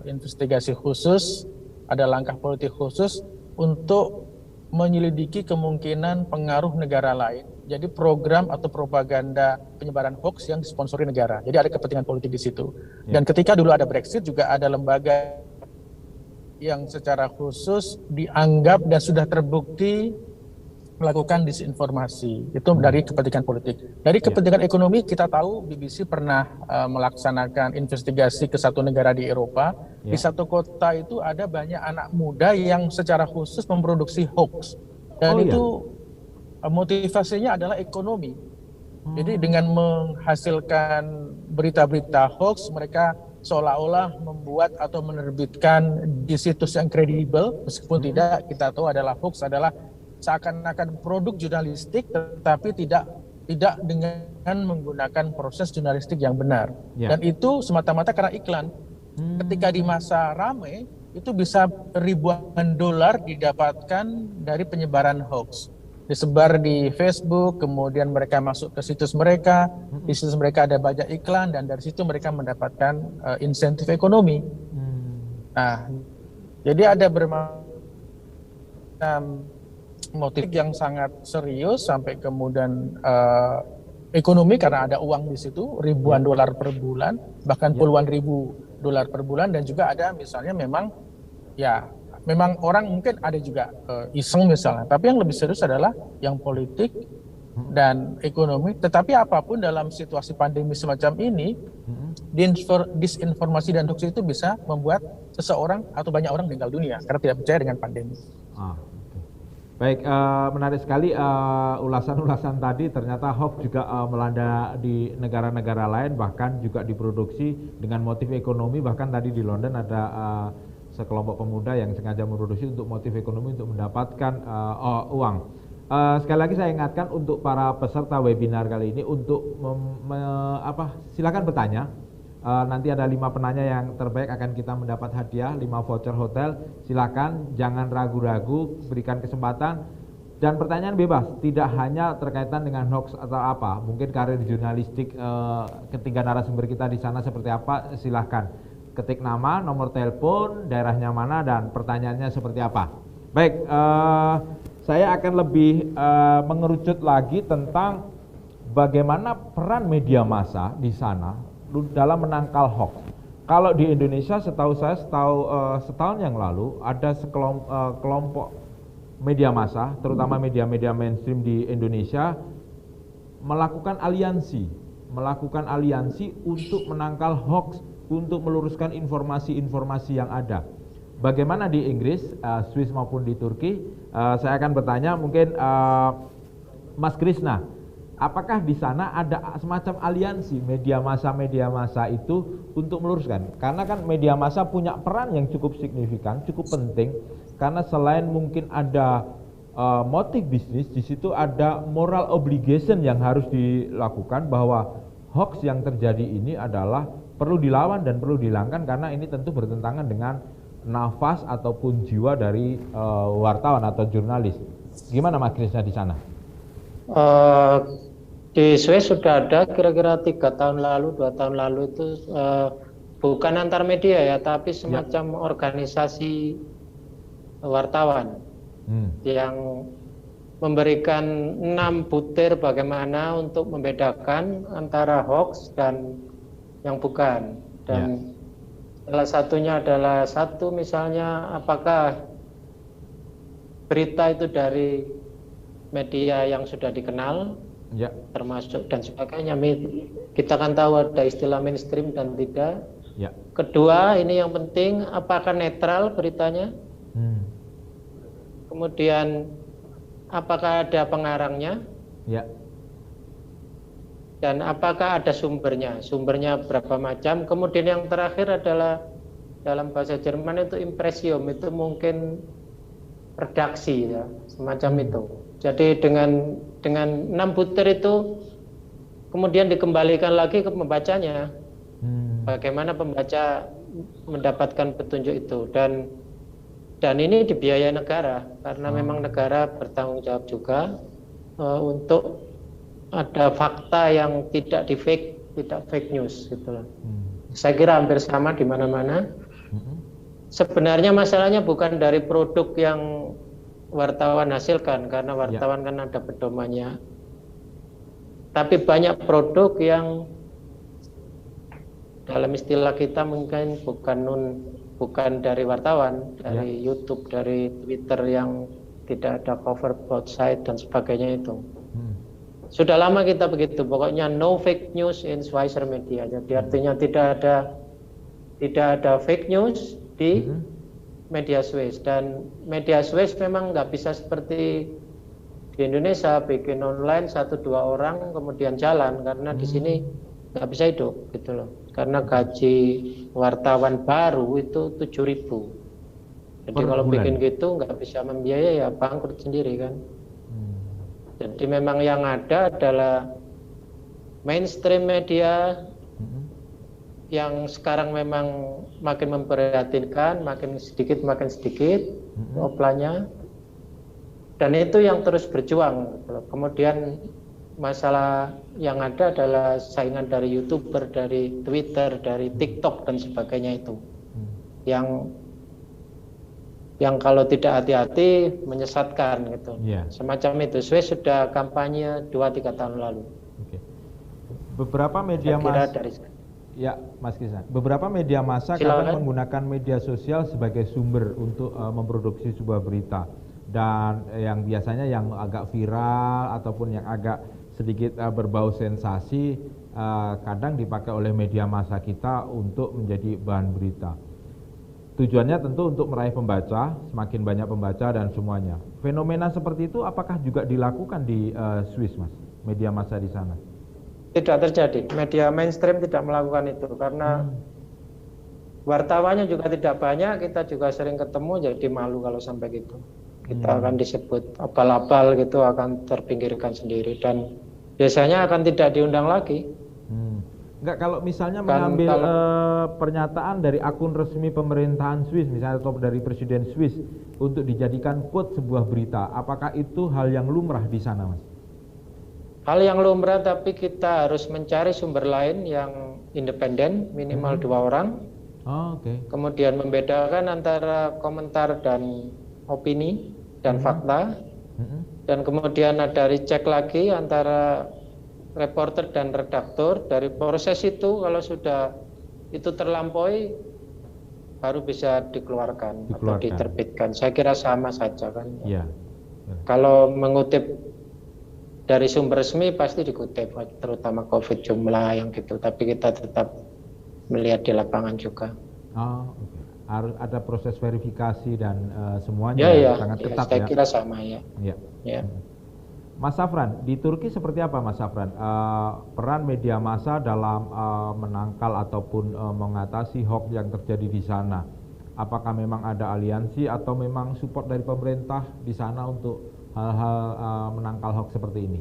investigasi khusus, ada langkah politik khusus untuk menyelidiki kemungkinan pengaruh negara lain. Jadi program atau propaganda penyebaran hoax yang disponsori negara. Jadi ada kepentingan politik di situ. Dan ketika dulu ada Brexit, juga ada lembaga yang secara khusus dianggap dan sudah terbukti melakukan disinformasi. Itu dari kepentingan politik. Dari kepentingan ekonomi, kita tahu BBC pernah melaksanakan investigasi ke satu negara di Eropa. Di satu kota itu ada banyak anak muda yang secara khusus memproduksi hoax. Dan itu motivasinya adalah ekonomi. Jadi dengan menghasilkan berita-berita hoax, mereka seolah-olah membuat atau menerbitkan di situs yang kredibel, meskipun tidak, kita tahu adalah hoax adalah seakan-akan produk jurnalistik, tetapi tidak dengan menggunakan proses jurnalistik yang benar. Dan itu semata-mata karena iklan. Ketika di masa ramai, itu bisa ribuan dolar didapatkan dari penyebaran hoax. Disebar di Facebook, kemudian mereka masuk ke situs mereka, di situs mereka ada banyak iklan, dan dari situ mereka mendapatkan insentif ekonomi. Nah, jadi ada bermacam motif yang sangat serius, sampai kemudian ekonomi karena ada uang di situ, ribuan dolar per bulan, bahkan puluhan ribu dolar per bulan, dan juga ada misalnya memang orang mungkin ada juga iseng misalnya, tapi yang lebih serius adalah yang politik dan ekonomi. Tetapi apapun dalam situasi pandemi semacam ini, disinformasi dan hoax itu bisa membuat seseorang atau banyak orang meninggal dunia karena tidak percaya dengan pandemi. Baik, menarik sekali ulasan-ulasan tadi. Ternyata hoax juga melanda di negara-negara lain, bahkan juga diproduksi dengan motif ekonomi. Bahkan tadi di London ada sekelompok pemuda yang sengaja memproduksi untuk motif ekonomi untuk mendapatkan uang. Sekali lagi saya ingatkan untuk para peserta webinar kali ini untuk silakan bertanya. Nanti ada 5 penanya yang terbaik akan kita mendapat hadiah 5 voucher hotel. Silakan, jangan ragu-ragu, berikan kesempatan. Dan pertanyaan bebas, tidak hanya terkaitan dengan hoax atau apa. Mungkin karir jurnalistik ketiga narasumber kita di sana seperti apa, silahkan. Ketik nama, nomor telepon, daerahnya mana, dan pertanyaannya seperti apa. Baik, saya akan lebih mengerucut lagi tentang bagaimana peran media massa di sana dalam menangkal hoax. Kalau di Indonesia, setahu saya setahun yang lalu ada kelompok media massa, terutama media-media mainstream di Indonesia, melakukan aliansi untuk menangkal hoax, untuk meluruskan informasi-informasi yang ada. Bagaimana di Inggris, Swiss maupun di Turki? Saya akan bertanya mungkin Mas Krishna, apakah di sana ada semacam aliansi media massa itu untuk meluruskan? Karena kan media massa punya peran yang cukup signifikan, cukup penting, karena selain mungkin ada motif bisnis, di situ ada moral obligation yang harus dilakukan, bahwa hoax yang terjadi ini adalah perlu dilawan dan perlu dihilangkan, karena ini tentu bertentangan dengan nafas ataupun jiwa dari wartawan atau jurnalis. Gimana Mas Krishna di sana? Di Swiss sudah ada kira-kira 2 tahun lalu itu bukan antar media ya, tapi semacam organisasi wartawan yang memberikan 6 butir bagaimana untuk membedakan antara hoax dan yang bukan. Dan salah satunya adalah misalnya apakah berita itu dari media yang sudah dikenal, termasuk dan sebagainya. Kita kan tahu ada istilah mainstream dan tidak. Kedua, ini yang penting, apakah netral beritanya. Kemudian apakah ada pengarangnya? Ya. Dan apakah ada sumbernya? Sumbernya berapa macam? Kemudian yang terakhir adalah dalam bahasa Jerman itu impresium, itu mungkin redaksi ya, semacam itu. Jadi dengan 6 butir itu kemudian dikembalikan lagi ke pembacanya. Bagaimana pembaca mendapatkan petunjuk itu, dan ini dibiayai negara karena memang negara bertanggung jawab juga untuk ada fakta yang tidak fake news gitu loh. Saya kira hampir sama di mana-mana. Sebenarnya masalahnya bukan dari produk yang wartawan hasilkan, karena wartawan kan ada pedomannya. Tapi banyak produk yang dalam istilah kita mungkin bukan dari wartawan, dari YouTube, dari Twitter yang tidak ada cover both side dan sebagainya itu. Sudah lama kita begitu, pokoknya no fake news in Schweizer media. Jadi artinya tidak ada fake news di media Swiss, dan media Swiss memang nggak bisa seperti di Indonesia bikin online 1-2 orang kemudian jalan, karena di sini nggak bisa hidup gitu loh. Karena gaji wartawan baru itu 7.000. Jadi kalau bikin gitu nggak bisa membiayai, ya bangkrut sendiri kan. Jadi memang yang ada adalah mainstream media yang sekarang memang makin memprihatinkan, makin sedikit offline-nya, dan itu yang terus berjuang. Kemudian masalah yang ada adalah saingan dari YouTuber, dari Twitter, dari TikTok dan sebagainya itu, yang kalau tidak hati-hati menyesatkan gitu. Semacam itu. Swiss sudah kampanye 2-3 tahun lalu. Beberapa media massa, Mas Kisan, beberapa media massa kadang menggunakan media sosial sebagai sumber untuk memproduksi sebuah berita, dan yang biasanya yang agak viral ataupun yang agak sedikit berbau sensasi kadang dipakai oleh media massa kita untuk menjadi bahan berita. Tujuannya tentu untuk meraih pembaca, semakin banyak pembaca dan semuanya. Fenomena seperti itu apakah juga dilakukan di Swiss, Mas? Media massa di sana? Tidak terjadi. Media mainstream tidak melakukan itu karena wartawannya juga tidak banyak. Kita juga sering ketemu, jadi malu kalau sampai gitu. Kita akan disebut abal-abal gitu, akan terpinggirkan sendiri, dan biasanya akan tidak diundang lagi. Enggak, kalau misalnya mengambil pernyataan dari akun resmi pemerintahan Swiss misalnya atau dari Presiden Swiss untuk dijadikan quote sebuah berita, apakah itu hal yang lumrah di sana, Mas? Hal yang lumrah, tapi kita harus mencari sumber lain yang independen, minimal 2 orang. Kemudian membedakan antara komentar dan opini dan fakta, dan kemudian ada recheck lagi antara reporter dan redaktur. Dari proses itu kalau sudah itu terlampaui baru bisa dikeluarkan atau diterbitkan. Saya kira sama saja kan. Kalau mengutip dari sumber resmi pasti dikutip, terutama COVID jumlah yang gitu, tapi kita tetap melihat di lapangan juga. Harus ada proses verifikasi dan semuanya sangat ketat. Saya kira sama ya. Mas Safran, di Turki seperti apa, Mas Safran, peran media massa dalam menangkal ataupun mengatasi hoax yang terjadi di sana? Apakah memang ada aliansi atau memang support dari pemerintah di sana untuk hal-hal menangkal hoax seperti ini?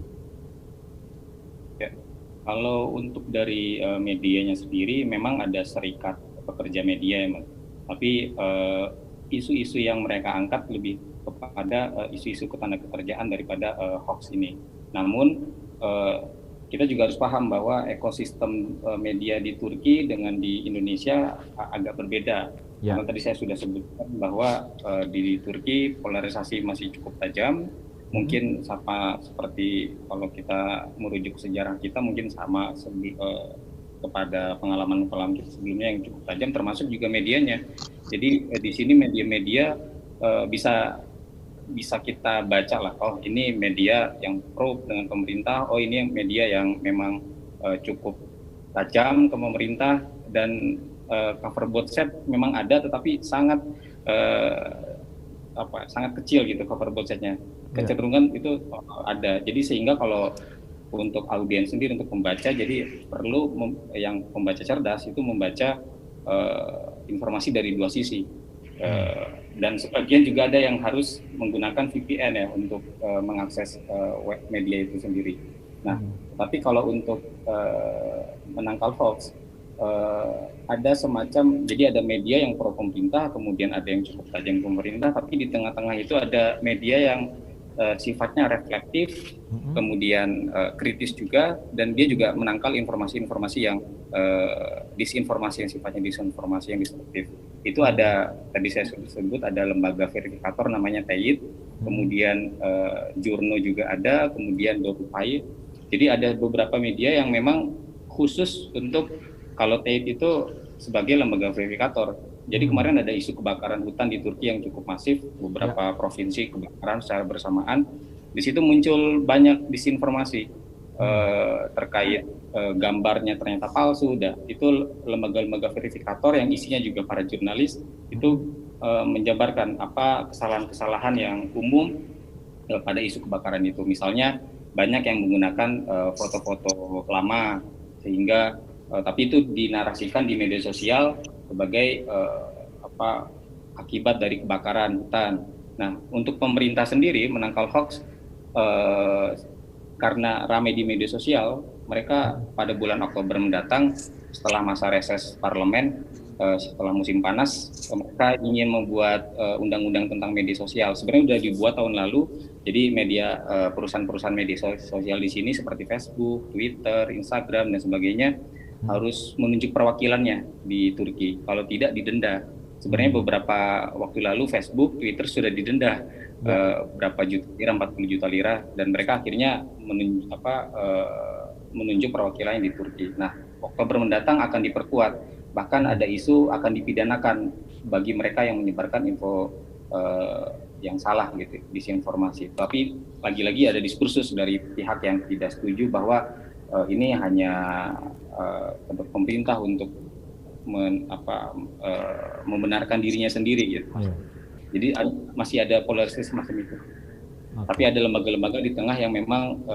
Ya, kalau untuk dari medianya sendiri memang ada serikat pekerja media ya, Mas. Tapi isu-isu yang mereka angkat lebih kepada isu-isu ketenagakerjaan daripada hoax ini. Namun kita juga harus paham bahwa ekosistem media di Turki dengan di Indonesia agak berbeda. Karena tadi saya sudah sebutkan bahwa di Turki polarisasi masih cukup tajam. Mungkin sama seperti kalau kita merujuk sejarah kita mungkin sama kepada pengalaman kita sebelumnya yang cukup tajam, termasuk juga medianya. Jadi di sini media-media bisa kita baca lah, oh ini media yang pro dengan pemerintah, oh ini media yang memang cukup tajam ke pemerintah, dan cover both side memang ada, tetapi sangat sangat kecil gitu cover both-nya. Kecenderungan itu ada. Jadi sehingga kalau untuk audiens sendiri, untuk pembaca, jadi perlu yang pembaca cerdas itu membaca informasi dari dua sisi. Dan sebagian juga ada yang harus menggunakan VPN ya untuk mengakses web media itu sendiri. Nah, tapi kalau untuk menangkal hoax, ada semacam, jadi ada media yang pro pemerintah, kemudian ada yang cukup tajam pemerintah, tapi di tengah-tengah itu ada media yang sifatnya reflektif, kemudian kritis juga, dan dia juga menangkal informasi-informasi yang disinformasi yang sifatnya disinformasi yang destruktif. Itu ada, tadi saya sebut ada lembaga verifikator namanya TEIT, kemudian Jurno juga ada, kemudian Dorupai. Jadi ada beberapa media yang memang khusus untuk, kalau TEIT itu sebagai lembaga verifikator. Jadi kemarin ada isu kebakaran hutan di Turki yang cukup masif, beberapa provinsi kebakaran secara bersamaan. Di situ muncul banyak disinformasi terkait gambarnya ternyata palsu. Itu lembaga-lembaga verifikator yang isinya juga para jurnalis itu menjabarkan apa kesalahan-kesalahan yang umum pada isu kebakaran itu. Misalnya banyak yang menggunakan foto-foto lama, sehingga tapi itu dinarasikan di media sosial sebagai akibat dari kebakaran hutan. Nah, untuk pemerintah sendiri menangkal hoax karena ramai di media sosial, mereka pada bulan Oktober mendatang setelah masa reses parlemen, setelah musim panas, mereka ingin membuat undang-undang tentang media sosial. Sebenarnya sudah dibuat tahun lalu. Jadi media perusahaan-perusahaan media sosial di sini seperti Facebook, Twitter, Instagram dan sebagainya harus menunjuk perwakilannya di Turki. Kalau tidak didenda. Sebenarnya beberapa waktu lalu Facebook, Twitter sudah didenda berapa juta lira, 40 juta lira, dan mereka akhirnya menunjuk perwakilannya di Turki. Nah, Oktober mendatang akan diperkuat. Bahkan ada isu akan dipidanakan bagi mereka yang menyebarkan info yang salah gitu, disinformasi. Tapi lagi-lagi ada diskursus dari pihak yang tidak setuju bahwa ini hanya bentuk pemerintah untuk membenarkan dirinya sendiri gitu. Jadi masih ada polarisasi semacam itu. Tapi ada lembaga-lembaga di tengah yang memang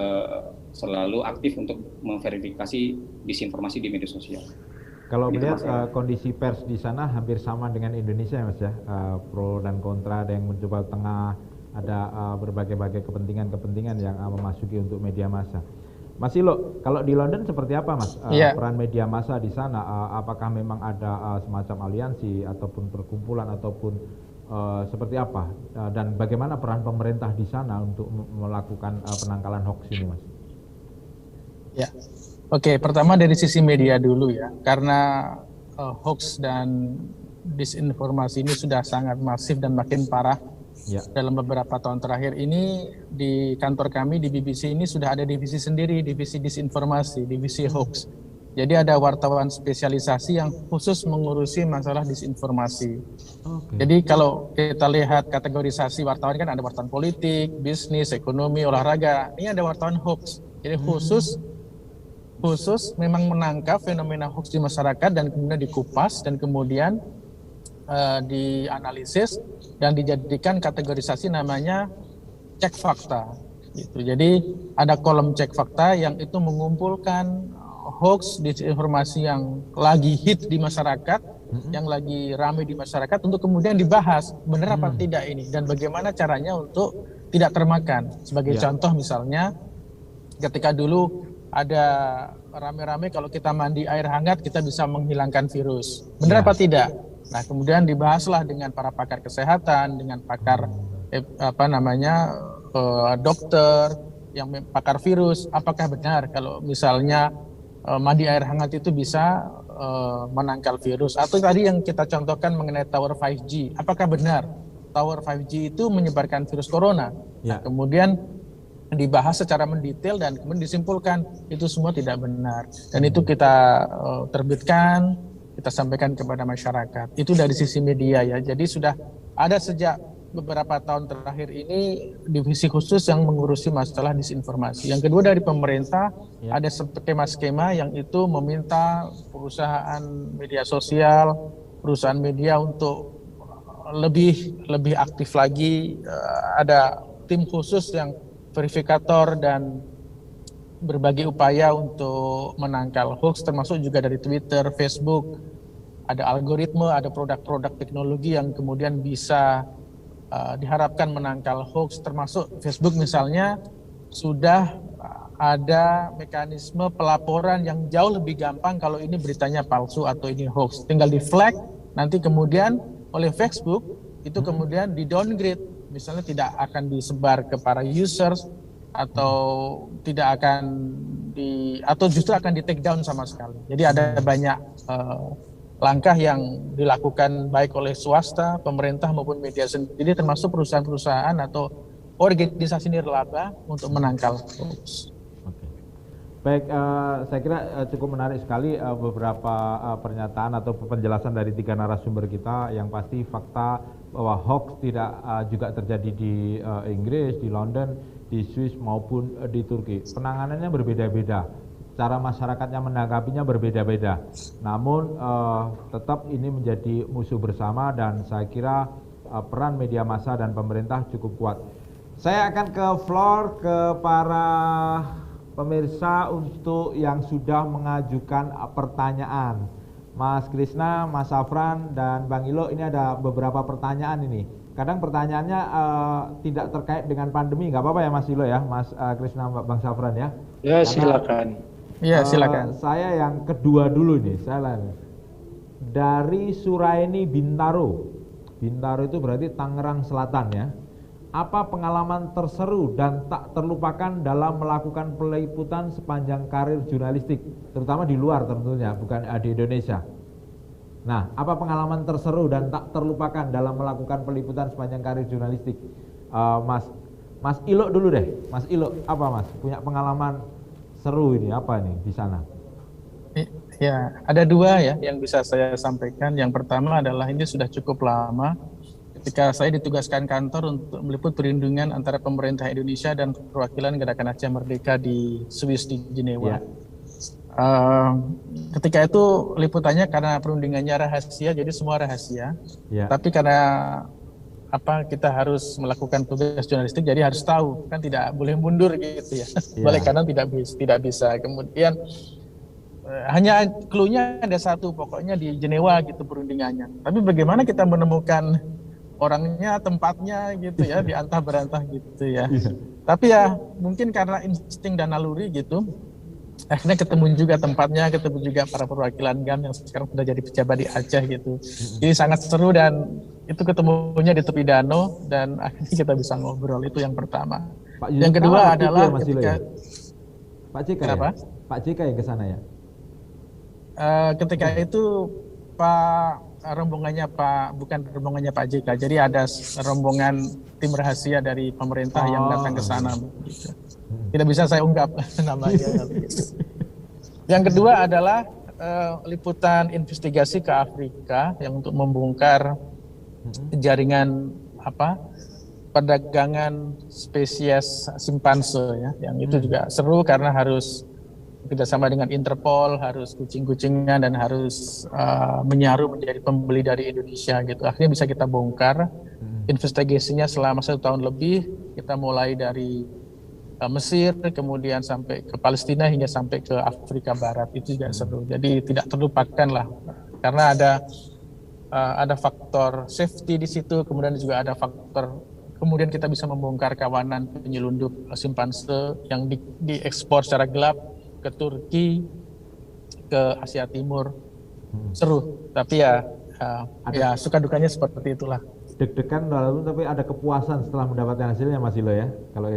selalu aktif untuk memverifikasi disinformasi di media sosial. Kalau melihat kondisi pers di sana hampir sama dengan Indonesia ya Mas ya, pro dan kontra, ada yang mencoba tengah, ada berbagai-bagai kepentingan-kepentingan yang memasuki untuk media massa. Mas Ilo, kalau di London seperti apa Mas peran media massa di sana? Apakah memang ada semacam aliansi ataupun perkumpulan ataupun seperti apa? Dan bagaimana peran pemerintah di sana untuk melakukan penangkalan hoax ini Mas? Ya, oke. Pertama dari sisi media dulu ya, karena hoax dan disinformasi ini sudah sangat masif dan makin parah. Dalam beberapa tahun terakhir ini di kantor kami di BBC ini sudah ada divisi sendiri, divisi disinformasi, divisi hoax. Jadi ada wartawan spesialisasi yang khusus mengurusi masalah disinformasi. Jadi kalau kita lihat kategorisasi wartawan kan ada wartawan politik, bisnis, ekonomi, olahraga. Ini ada wartawan hoax. Jadi khusus memang menangkap fenomena hoax di masyarakat dan kemudian dikupas dan kemudian dianalisis dan dijadikan kategorisasi namanya cek fakta gitu. Jadi ada kolom cek fakta yang itu mengumpulkan hoax, disinformasi yang lagi hit di masyarakat, yang lagi ramai di masyarakat untuk kemudian dibahas benar apa tidak ini dan bagaimana caranya untuk tidak termakan. Sebagai contoh misalnya ketika dulu ada rame-rame kalau kita mandi air hangat kita bisa menghilangkan virus. Benar apa tidak? Nah, kemudian dibahaslah dengan para pakar kesehatan, dengan pakar dokter, yang pakar virus, apakah benar kalau misalnya mandi air hangat itu bisa menangkal virus? Atau tadi yang kita contohkan mengenai tower 5G, apakah benar tower 5G itu menyebarkan virus corona? Nah, kemudian dibahas secara mendetail dan kemudian disimpulkan itu semua tidak benar. Dan itu kita terbitkan, kita sampaikan kepada masyarakat. Itu dari sisi media ya. Jadi sudah ada sejak beberapa tahun terakhir ini divisi khusus yang mengurusi masalah disinformasi. Yang kedua dari pemerintah ada skema-skema yang itu meminta perusahaan media sosial, perusahaan media untuk lebih aktif lagi, ada tim khusus yang verifikator dan berbagai upaya untuk menangkal hoax, termasuk juga dari Twitter, Facebook. Ada algoritma, ada produk-produk teknologi yang kemudian bisa diharapkan menangkal hoax, termasuk Facebook misalnya sudah ada mekanisme pelaporan yang jauh lebih gampang kalau ini beritanya palsu atau ini hoax. Tinggal di flag, nanti kemudian oleh Facebook itu kemudian di downgrade, misalnya tidak akan disebar ke para users atau tidak akan atau justru akan di take down sama sekali. Jadi ada banyak langkah yang dilakukan baik oleh swasta, pemerintah maupun media sendiri, termasuk perusahaan-perusahaan atau organisasi nirlaba untuk menangkal hoax. Baik, saya kira cukup menarik sekali beberapa pernyataan atau penjelasan dari 3 narasumber kita. Yang pasti fakta bahwa hoax tidak juga terjadi di Inggris, di London, di Swiss maupun di Turki. Penanganannya berbeda-beda, cara masyarakatnya menanggapinya berbeda-beda. Namun tetap ini menjadi musuh bersama dan saya kira peran media massa dan pemerintah cukup kuat. Saya akan ke floor ke para pemirsa untuk yang sudah mengajukan pertanyaan. Mas Krisna, Mas Safran, dan Bang Ilo, ini ada beberapa pertanyaan ini. Kadang pertanyaannya tidak terkait dengan pandemi, nggak apa-apa ya Mas Ilo ya, Mas Krisna, Bang Safran ya? Ya silakan. Iya silakan. Saya yang kedua dulu nih, saya dari Suraini Bintaro. Bintaro itu berarti Tangerang Selatan ya. Apa pengalaman terseru dan tak terlupakan dalam melakukan peliputan sepanjang karir jurnalistik, terutama di luar tentunya, bukan di Indonesia. Nah, apa pengalaman terseru dan tak terlupakan dalam melakukan peliputan sepanjang karir jurnalistik? Mas Ilo dulu deh, Mas Ilo, apa Mas? Punya pengalaman seru ini, apa nih di sana? Ya, ada 2 ya yang bisa saya sampaikan. Yang pertama adalah ini sudah cukup lama, ketika saya ditugaskan kantor untuk meliput perundingan antara pemerintah Indonesia dan perwakilan Gerakan Aceh Merdeka di Swiss di Jenewa. Ketika itu liputannya karena perundingannya rahasia, jadi semua rahasia. Tapi karena kita harus melakukan tugas jurnalistik, jadi harus tahu, kan tidak boleh mundur gitu ya. Oleh karena tidak bisa. Kemudian hanya clue-nya ada satu, pokoknya di Jenewa gitu perundingannya. Tapi bagaimana kita menemukan orangnya, tempatnya gitu ya, di antah berantah gitu ya. Tapi ya mungkin karena insting dan naluri gitu, akhirnya ketemu juga tempatnya, ketemu juga para perwakilan GAM yang sekarang sudah jadi pejabat di Aceh gitu. Jadi sangat seru, dan itu ketemunya di tepi danau dan akhirnya kita bisa ngobrol. Itu yang pertama. Yang kedua adalah ketika Pak JK ya? Pak JK yang ke sana ya? Ketika itu rombongannya bukan rombongannya Pak JK, jadi ada rombongan tim rahasia dari pemerintah yang datang ke sana. Gitu. Tidak bisa saya ungkap namanya. Yang kedua adalah liputan investigasi ke Afrika yang untuk membongkar jaringan perdagangan spesies simpanse ya, yang itu juga seru karena harus kerjasama dengan Interpol, harus kucing-kucingan dan harus menyaru menjadi pembeli dari Indonesia gitu. Akhirnya bisa kita bongkar. Investigasinya selama 1 tahun lebih, kita mulai dari Mesir, kemudian sampai ke Palestina hingga sampai ke Afrika Barat. Itu juga seru. Jadi tidak terlupakan lah, karena ada faktor safety di situ, kemudian juga ada faktor kemudian kita bisa membongkar kawanan penyelundup simpanse yang diekspor secara gelap ke Turki, ke Asia Timur. Seru, tapi ya suka dukanya seperti itulah. Deg-degan lalu, tapi ada kepuasan setelah mendapatkan hasilnya Mas Ilo ya? Kalau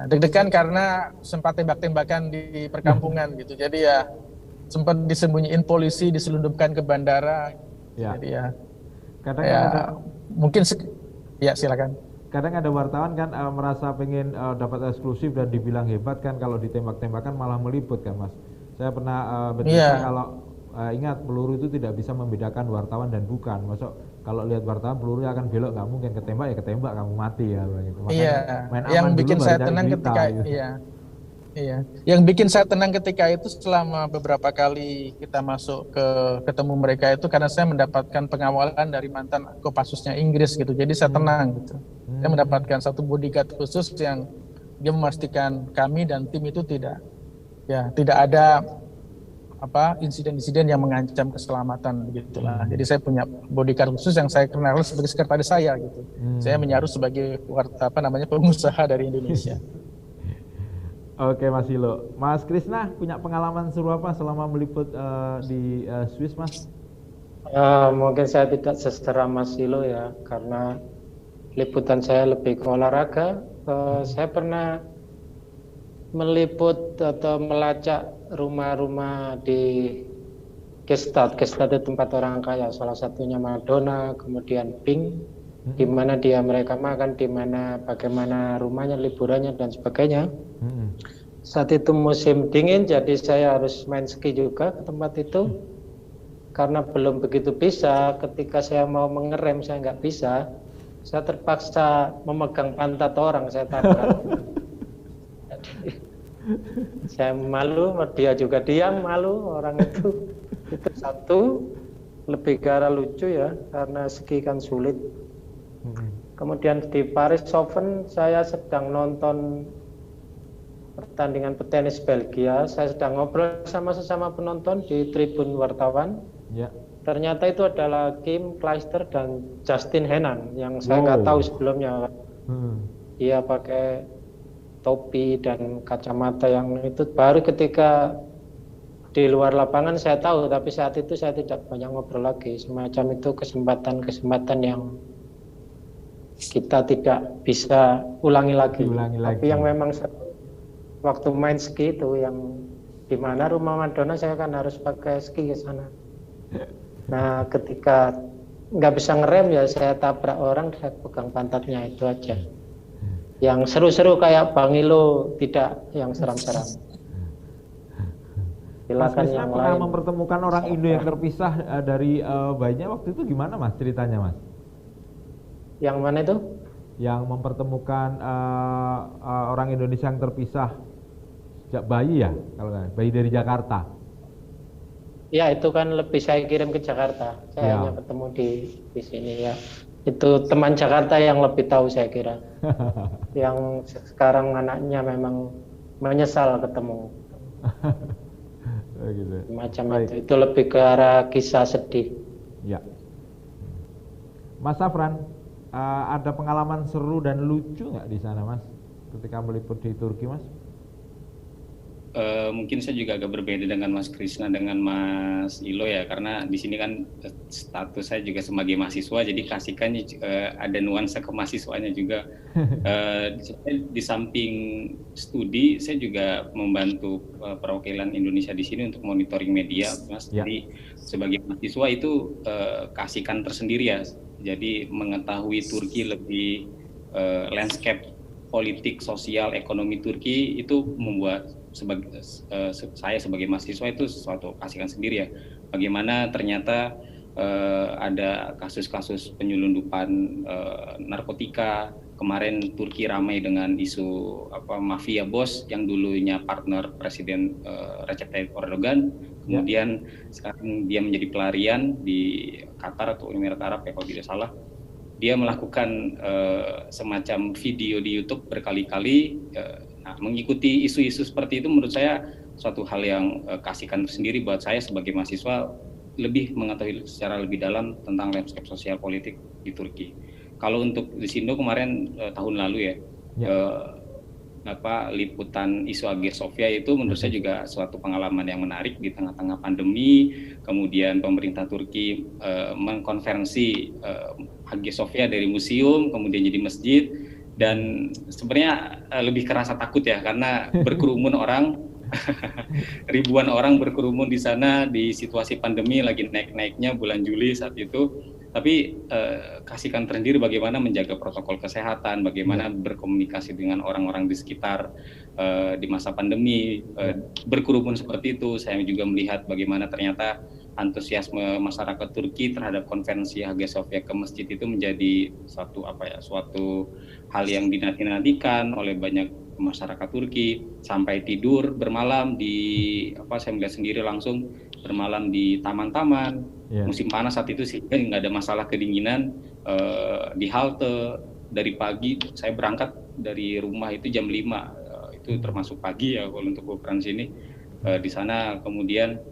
deg-degan karena sempat tembak-tembakan di perkampungan gitu. Jadi ya sempat disembunyiin polisi, diselundupkan ke bandara. Jadi kadang mungkin silakan. Kadang ada wartawan kan merasa pengen dapat eksklusif dan dibilang hebat kan, kalau ditembak-tembakan malah meliput kan Mas. Saya pernah bercerita kalau ingat, peluru itu tidak bisa membedakan wartawan dan bukan. Masuk kalau lihat wartawan pelurunya akan belok, nggak mungkin ketembak kamu mati ya gitu. Makanya main aman yang bikin saya tenang ketika Iya, yang bikin saya tenang ketika itu selama beberapa kali kita masuk ke ketemu mereka itu karena saya mendapatkan pengawalan dari mantan Kopassusnya Inggris gitu. Jadi saya tenang gitu. Saya mendapatkan satu bodyguard khusus yang dia memastikan kami dan tim itu tidak ada insiden-insiden yang mengancam keselamatan begitulah. Jadi saya punya bodyguard khusus yang saya kenal sebagai sekretaris saya gitu. Saya menyaru sebagai pengusaha dari Indonesia. Oke Mas Ilo, Mas Krisna punya pengalaman seru apa selama meliput di Swiss Mas? Mungkin saya tidak seseram Mas Ilo ya, karena liputan saya lebih ke olahraga. Saya pernah meliput atau melacak rumah-rumah di Gestad. Gestad itu tempat orang kaya, salah satunya Madonna, kemudian Pink, di mana mereka makan, di mana bagaimana rumahnya, liburannya dan sebagainya. Saat itu musim dingin, jadi saya harus main ski juga ke tempat itu. Karena belum begitu bisa, ketika saya mau mengerem saya nggak bisa. Saya terpaksa memegang pantat orang, saya tabrak. Saya malu, dia juga diam malu orang itu. Itu satu, lebih ke arah lucu ya, karena ski kan sulit. Kemudian di Paris Open saya sedang nonton pertandingan petenis Belgia. Saya sedang ngobrol sama sesama penonton di tribun wartawan. Ternyata itu adalah Kim Clijsters dan Justin Henan yang saya nggak tahu sebelumnya. Dia pakai topi dan kacamata yang itu baru ketika di luar lapangan saya tahu, tapi saat itu saya tidak banyak ngobrol lagi. Semacam itu kesempatan yang kita tidak bisa ulangi lagi. Tapi yang memang waktu main ski itu yang di mana rumah Madonna saya kan harus pakai ski ke sana. Nah ketika nggak bisa ngerem ya saya tabrak orang, saya pegang pantatnya, itu aja. Yang seru-seru kayak Bang Ilo, tidak yang seram-seram. Silakan yang lain. Mempertemukan orang Indo yang terpisah dari bayinya waktu itu gimana Mas ceritanya Mas? Yang mana itu? Yang mempertemukan orang Indonesia yang terpisah sejak bayi ya, kalau bayi dari Jakarta. Ya itu kan lebih saya kirim ke Jakarta. Saya hanya ketemu di sini ya. Itu teman Jakarta yang lebih tahu saya kira. Yang sekarang anaknya memang menyesal ketemu. Gitu. Macam itu lebih ke arah kisah sedih. Ya. Mas Safran, ada pengalaman seru dan lucu nggak di sana Mas ketika meliput di Turki Mas? Mungkin saya juga agak berbeda dengan Mas Krisna dengan Mas Ilo ya, karena di sini kan status saya juga sebagai mahasiswa, jadi kasihkan ada nuansa kemahasiswanya juga. Di samping studi, saya juga membantu perwakilan Indonesia di sini untuk monitoring media, Mas. Jadi sebagai mahasiswa itu kasihkan tersendiri ya. Jadi mengetahui Turki lebih landscape politik, sosial, ekonomi Turki itu membuat saya sebagai mahasiswa itu sesuatu kasihkan sendiri ya. Bagaimana ternyata ada kasus-kasus penyelundupan narkotika. Kemarin Turki ramai dengan isu mafia bos yang dulunya partner Presiden Recep Tayyip Erdogan. Kemudian sekarang dia menjadi pelarian di Qatar atau Uni Emirat Arab ya kalau tidak salah. Dia melakukan semacam video di YouTube berkali-kali. Mengikuti isu-isu seperti itu menurut saya suatu hal yang kasihkan tersendiri buat saya sebagai mahasiswa, lebih mengetahui secara lebih dalam tentang landscape sosial politik di Turki. Kalau untuk di Sindo kemarin tahun lalu liputan isu Hagia Sophia itu menurut saya juga suatu pengalaman yang menarik di tengah-tengah pandemi. Kemudian pemerintah Turki mengkonversi Hagia Sophia dari museum kemudian jadi masjid. Dan sebenarnya lebih kerasa takut ya karena berkerumun orang, ribuan orang berkerumun di sana di situasi pandemi lagi naik-naiknya bulan Juli saat itu. Tapi kasihkan tersendiri bagaimana menjaga protokol kesehatan, bagaimana berkomunikasi dengan orang-orang di sekitar di masa pandemi, berkerumun seperti itu. Saya juga melihat bagaimana ternyata antusiasme masyarakat Turki terhadap konferensi Hagia Sophia ke masjid itu menjadi suatu hal yang dinanti-nantikan oleh banyak masyarakat Turki, sampai tidur bermalam saya melihat sendiri langsung bermalam di taman-taman. Musim panas saat itu sih nggak ada masalah kedinginan, di halte dari pagi. Saya berangkat dari rumah itu jam 5, itu termasuk pagi ya kalau untuk ukuran sini. Di sana kemudian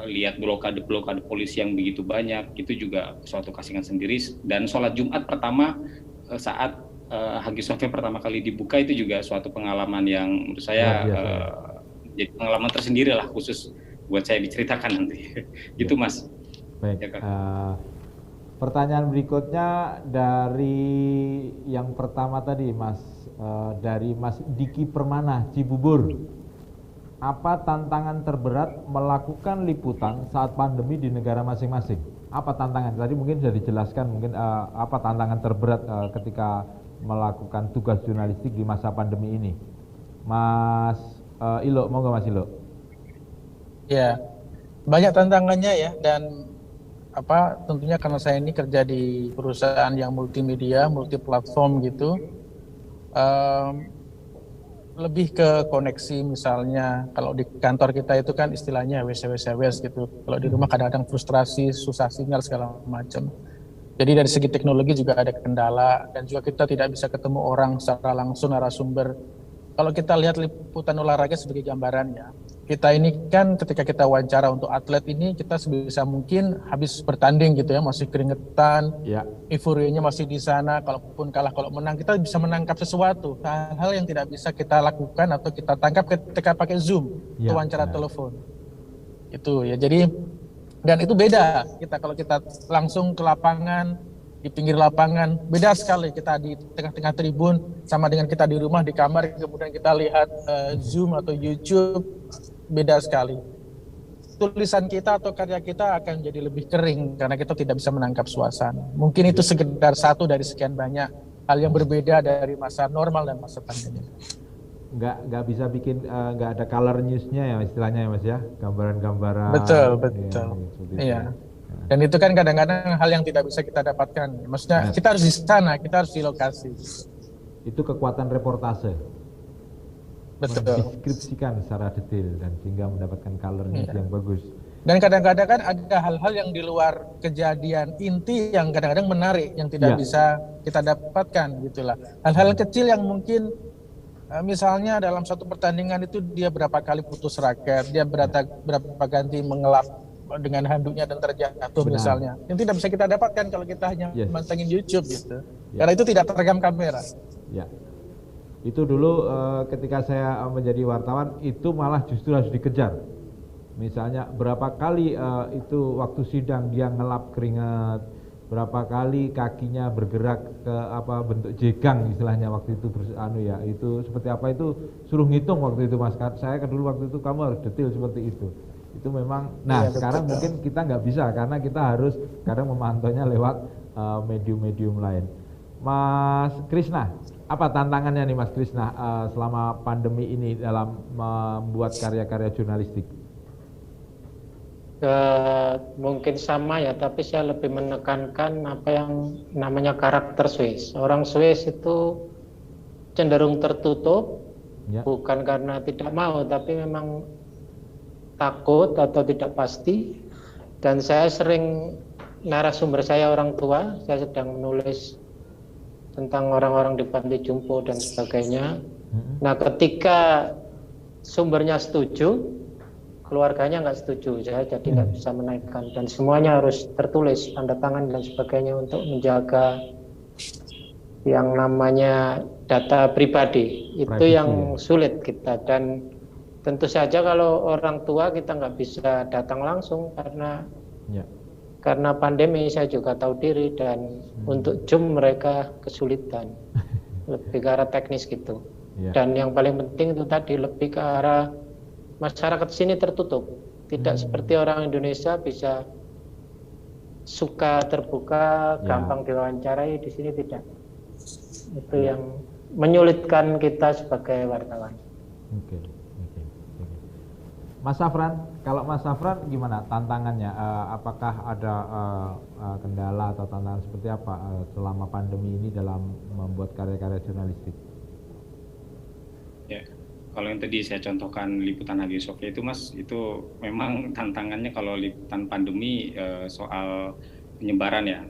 lihat blokade polisi yang begitu banyak, itu juga suatu kasihkan sendiri. Dan sholat Jumat pertama saat Hagia Sophia pertama kali dibuka itu juga suatu pengalaman yang menurut saya jadi pengalaman tersendiri lah, khusus buat saya diceritakan nanti. Gitu Mas. Baik. Ya, pertanyaan berikutnya dari yang pertama tadi Mas, dari Mas Diki Permana Cibubur. Apa tantangan terberat melakukan liputan saat pandemi di negara masing-masing? Apa tantangan? Tadi mungkin sudah dijelaskan, mungkin apa tantangan terberat ketika melakukan tugas jurnalistik di masa pandemi ini? Mas Ilo, monggo Mas Ilo. Ya, banyak tantangannya ya, dan tentunya karena saya ini kerja di perusahaan yang multimedia, multiplatform gitu, lebih ke koneksi. Misalnya kalau di kantor kita itu kan istilahnya WS gitu. Kalau di rumah kadang-kadang frustrasi, susah sinyal segala macam. Jadi dari segi teknologi juga ada kendala, dan juga kita tidak bisa ketemu orang secara langsung, narasumber. Kalau kita lihat liputan olahraga sebagai gambarannya, kita ini kan ketika kita wawancara untuk atlet ini, kita sebisa mungkin habis bertanding gitu ya, masih keringetan, euforianya masih di sana. Kalaupun kalah, kalau menang, kita bisa menangkap sesuatu. Hal-hal yang tidak bisa kita lakukan atau kita tangkap ketika pakai Zoom, atau wawancara telepon. Itu ya, jadi, dan itu beda kita kalau kita langsung ke lapangan, di pinggir lapangan, beda sekali kita di tengah-tengah tribun sama dengan kita di rumah di kamar, kemudian kita lihat Zoom atau YouTube, beda sekali. Tulisan kita atau karya kita akan jadi lebih kering karena kita tidak bisa menangkap suasana. Mungkin itu sekedar satu dari sekian banyak hal yang berbeda dari masa normal dan masa pandemi. Nggak bisa bikin, nggak ada color newsnya ya istilahnya ya Mas ya, gambaran-gambaran. Betul. Iya. Dan itu kan kadang-kadang hal yang tidak bisa kita dapatkan. Maksudnya kita harus di sana, kita harus di lokasi. Itu kekuatan reportase. Betul. Mendeskripsikan secara detail dan sehingga mendapatkan color news yang bagus. Dan kadang-kadang kan ada hal-hal yang di luar kejadian inti yang kadang-kadang menarik, yang tidak bisa kita dapatkan gitulah. Hal-hal kecil yang mungkin misalnya dalam satu pertandingan itu dia berapa kali putus raket, dia berapa ganti mengelap dengan handuknya dan terjatuh misalnya, yang tidak bisa kita dapatkan kalau kita hanya mantengin YouTube gitu, karena itu tidak terekam kamera. Itu dulu ketika saya menjadi wartawan itu malah justru harus dikejar. Misalnya berapa kali itu waktu sidang dia ngelap keringat, berapa kali kakinya bergerak ke bentuk jegang istilahnya waktu itu itu seperti apa, itu suruh ngitung waktu itu Mas. Saya dulu waktu itu kamu harus detail seperti itu. Itu memang, sekarang mungkin kita nggak bisa karena kita harus kadang memantaunya lewat medium-medium lain. Mas Krisna, apa tantangannya nih Mas Krisna selama pandemi ini dalam membuat karya-karya jurnalistik? Mungkin sama ya, tapi saya lebih menekankan apa yang namanya karakter Swiss. Orang Swiss itu cenderung tertutup, bukan karena tidak mau, tapi memang takut atau tidak pasti. Dan saya sering, narasumber saya orang tua, saya sedang menulis tentang orang-orang di panti jompo dan sebagainya. Nah, ketika sumbernya setuju, keluarganya nggak setuju, saya jadi nggak bisa menaikkan, dan semuanya harus tertulis, tanda tangan dan sebagainya untuk menjaga yang namanya data pribadi. Itu yang sulit kita. Dan tentu saja kalau orang tua kita nggak bisa datang langsung karena pandemi, saya juga tahu diri, dan untuk Zoom mereka kesulitan, lebih ke arah teknis gitu. Dan yang paling penting itu tadi lebih ke arah masyarakat sini tertutup, tidak seperti orang Indonesia bisa suka terbuka, gampang diwawancarai. Di sini tidak. Itu yang menyulitkan kita sebagai wartawan. Oke. Mas Safran, kalau Mas Safran gimana tantangannya? Apakah ada kendala atau tantangan seperti apa selama pandemi ini dalam membuat karya-karya jurnalistik? Ya, kalau yang tadi saya contohkan liputan Hagia Sophia itu Mas, itu memang tantangannya kalau liputan pandemi soal penyebaran ya,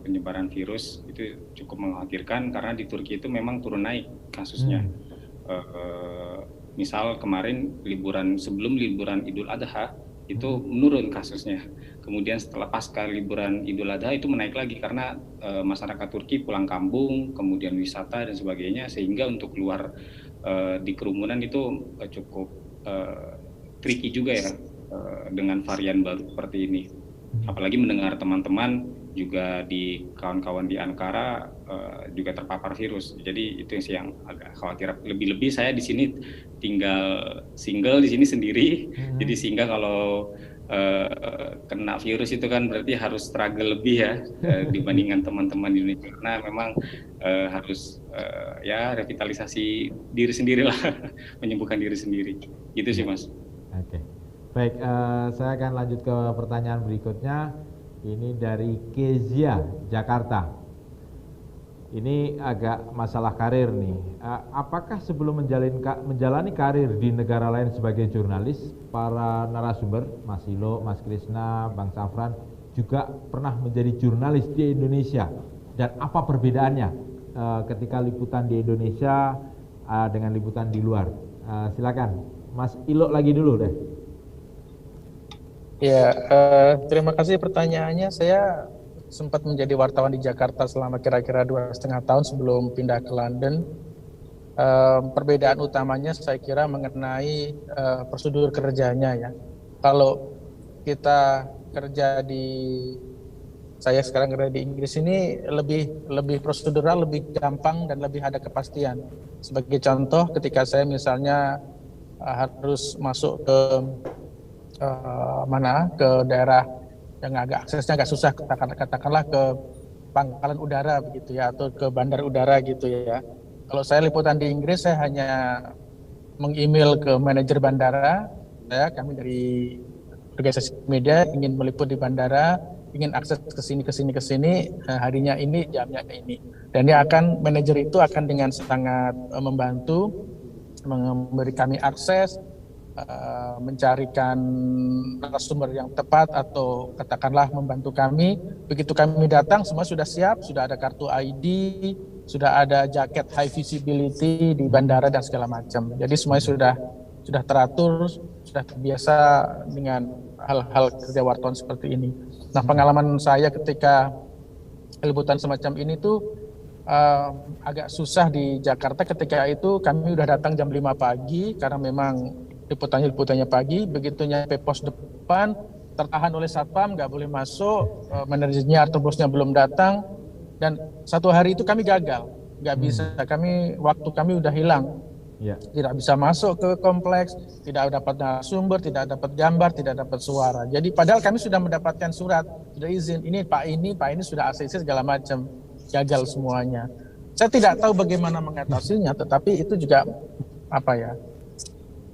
penyebaran virus itu cukup mengkhawatirkan karena di Turki itu memang turun naik kasusnya. Misal kemarin sebelum liburan Idul Adha itu menurun kasusnya. Kemudian setelah pasca liburan Idul Adha itu menaik lagi karena masyarakat Turki pulang kampung, kemudian wisata dan sebagainya, sehingga untuk keluar di kerumunan itu cukup tricky juga ya dengan varian baru seperti ini. Apalagi mendengar teman-teman juga di kawan-kawan di Ankara juga terpapar virus. Jadi itu yang agak khawatir. Lebih-lebih saya di sini tinggal single di sini sendiri. Jadi sehingga kalau kena virus itu kan berarti harus struggle lebih ya dibandingkan teman-teman di Indonesia, karena memang harus ya revitalisasi diri sendiri lah, menyembuhkan diri sendiri. Gitu sih Mas. Oke. Baik, saya akan lanjut ke pertanyaan berikutnya. Ini dari Kezia, Jakarta. Ini agak masalah karir nih. Apakah sebelum menjalani karir di negara lain sebagai jurnalis, para narasumber, Mas Ilo, Mas Krisna, Bang Safran, juga pernah menjadi jurnalis di Indonesia? Dan apa perbedaannya ketika liputan di Indonesia dengan liputan di luar? Silakan, Mas Ilo lagi dulu deh. Ya, terima kasih pertanyaannya. Saya sempat menjadi wartawan di Jakarta selama kira-kira 2,5 tahun sebelum pindah ke London. Perbedaan utamanya saya kira mengenai prosedur kerjanya ya. Kalau kita kerja saya sekarang kerja di Inggris ini lebih prosedural, lebih gampang dan lebih ada kepastian. Sebagai contoh, ketika saya misalnya harus masuk ke ke daerah yang aksesnya agak susah, katakanlah ke pangkalan udara begitu ya, atau ke bandar udara gitu ya. Kalau saya liputan di Inggris, saya hanya meng-email ke manajer bandara, kami dari organisasi media ingin meliput di bandara, ingin akses ke sini, harinya ini, jamnya ini. Dan manajer itu akan dengan sangat membantu, memberi kami akses, mencarikan narasumber yang tepat atau katakanlah membantu kami. Begitu kami datang semua sudah siap, sudah ada kartu ID, sudah ada jaket high visibility di bandara dan segala macam. Jadi semuanya sudah teratur, sudah terbiasa dengan hal-hal kerja wartawan seperti ini. Nah, pengalaman saya ketika liputan semacam ini tuh agak susah di Jakarta. Ketika itu kami udah datang jam 5 pagi karena memang liputannya pagi. Begitu nyampe pos depan tertahan oleh satpam, nggak boleh masuk, manajernya atau bosnya belum datang, dan satu hari itu kami gagal, nggak bisa, waktu kami udah hilang, tidak bisa masuk ke kompleks, tidak dapat narasumber, tidak dapat gambar, tidak dapat suara. Jadi padahal kami sudah mendapatkan surat, sudah izin, ini Pak ini sudah ACC segala macam, gagal semuanya. Saya tidak tahu bagaimana mengatasinya, tetapi itu juga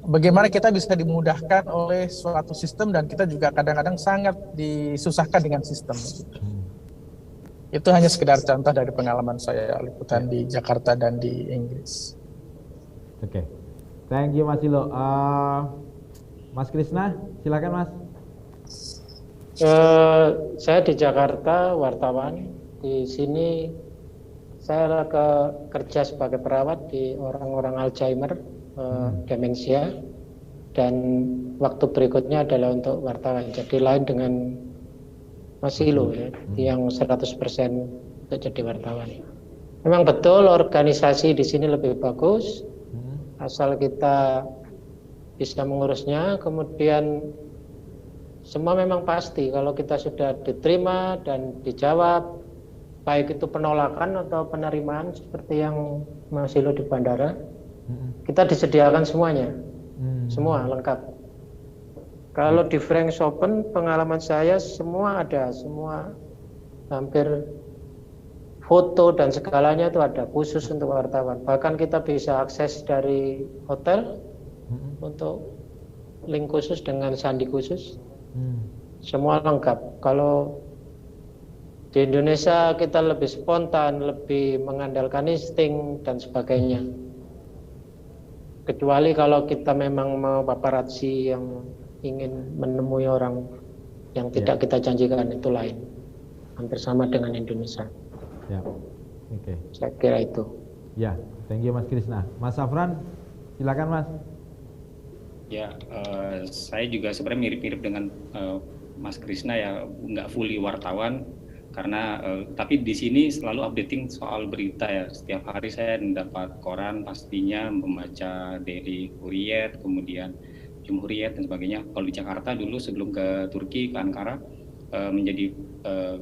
bagaimana kita bisa dimudahkan oleh suatu sistem, dan kita juga kadang-kadang sangat disusahkan dengan sistem. Itu hanya sekedar contoh dari pengalaman saya liputan di Jakarta dan di Inggris. Oke, thank you Mas Ilo. Mas Krisna, silakan Mas. Saya di Jakarta wartawan. Di sini saya kerja sebagai perawat di orang-orang Alzheimer. Demensia, dan waktu berikutnya adalah untuk wartawan. Jadi lain dengan Mas Ilo ya, yang 100% untuk jadi wartawan. Memang betul organisasi di sini lebih bagus, asal kita bisa mengurusnya. Kemudian semua memang pasti kalau kita sudah diterima dan dijawab, baik itu penolakan atau penerimaan seperti yang Mas Ilo di bandara, kita disediakan semuanya, semua lengkap. Kalau di Frank Open, pengalaman saya semua ada, semua hampir foto dan segalanya itu ada, khusus untuk wartawan. Bahkan kita bisa akses dari hotel untuk link khusus dengan sandi khusus, semua lengkap. Kalau di Indonesia kita lebih spontan, lebih mengandalkan insting dan sebagainya. Kecuali kalau kita memang mau paparazzi yang ingin menemui orang yang tidak kita janjikan, itu lain. Hampir sama dengan Indonesia. Ya, oke. Saya kira itu. Ya, thank you Mas Krisna. Mas Safran, silakan Mas. Ya, saya juga sebenarnya mirip-mirip dengan Mas Krisna ya, nggak fully wartawan karena tapi di sini selalu updating soal berita ya. Setiap hari saya mendapat koran, pastinya membaca Daily Hurriyet, kemudian Cumhuriyet dan sebagainya. Kalau di Jakarta dulu sebelum ke Turki, ke Ankara, menjadi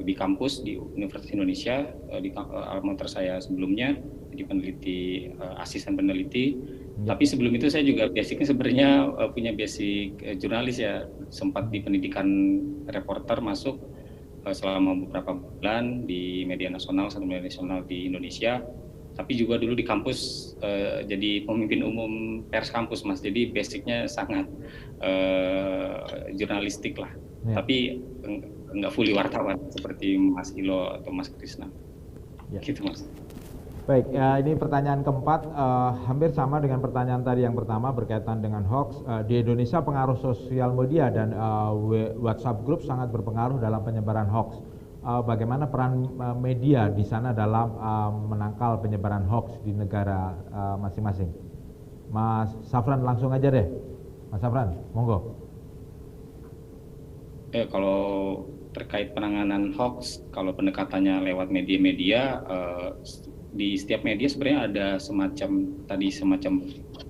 di kampus di Universitas Indonesia, di alma mater saya sebelumnya jadi peneliti, asisten peneliti. Tapi sebelum itu saya juga basicnya sebenarnya punya basic jurnalis ya, sempat di pendidikan reporter masuk selama beberapa bulan di media nasional, satu media nasional di Indonesia. Tapi juga dulu di kampus jadi pemimpin umum pers kampus Mas, jadi basicnya sangat jurnalistik lah. Ya. Tapi nggak fully wartawan seperti Mas Ilo atau Mas Krisna. Ya. Gitu Mas. Baik, ini pertanyaan keempat, hampir sama dengan pertanyaan tadi yang pertama berkaitan dengan hoax. Di Indonesia pengaruh sosial media dan WhatsApp group sangat berpengaruh dalam penyebaran hoax. Bagaimana peran media di sana dalam menangkal penyebaran hoax di negara masing-masing? Mas Safran langsung aja deh. Mas Safran, monggo. Kalau terkait penanganan hoax, kalau pendekatannya lewat media-media, di setiap media sebenarnya ada semacam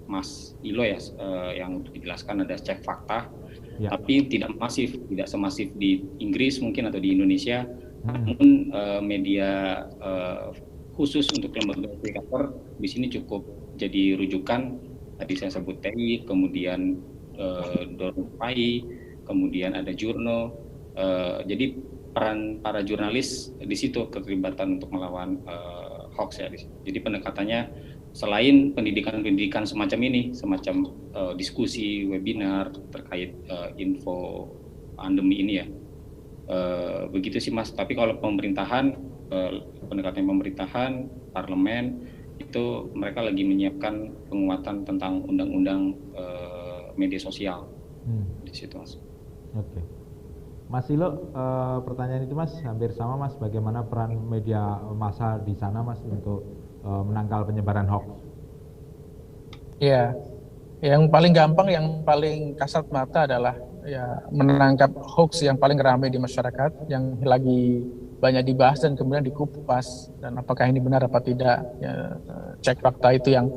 Mas Ilo ya, yang dijelaskan ada cek fakta, ya. Tapi tidak masif, tidak semasif di Inggris mungkin atau di Indonesia. Namun media khusus untuk lembaga verifikator di sini cukup jadi rujukan. Tadi saya sebut TI, kemudian Dorpai, kemudian ada Jurno. Jadi peran para jurnalis di situ keterlibatan untuk melawan hoax ya. Jadi pendekatannya selain pendidikan semacam ini, semacam diskusi, webinar terkait info pandemi ini ya, begitu sih Mas. Tapi kalau pemerintahan, pendekatan pemerintahan, parlemen itu mereka lagi menyiapkan penguatan tentang undang-undang media sosial di situ Mas. Oke. Mas Ilo, pertanyaan itu Mas hampir sama Mas, bagaimana peran media massa di sana Mas untuk menangkal penyebaran hoax? Ya, yang paling gampang, yang paling kasat mata adalah ya menangkap hoax yang paling ramai di masyarakat, yang lagi banyak dibahas dan kemudian dikupas, dan apakah ini benar apa tidak, ya, cek fakta itu yang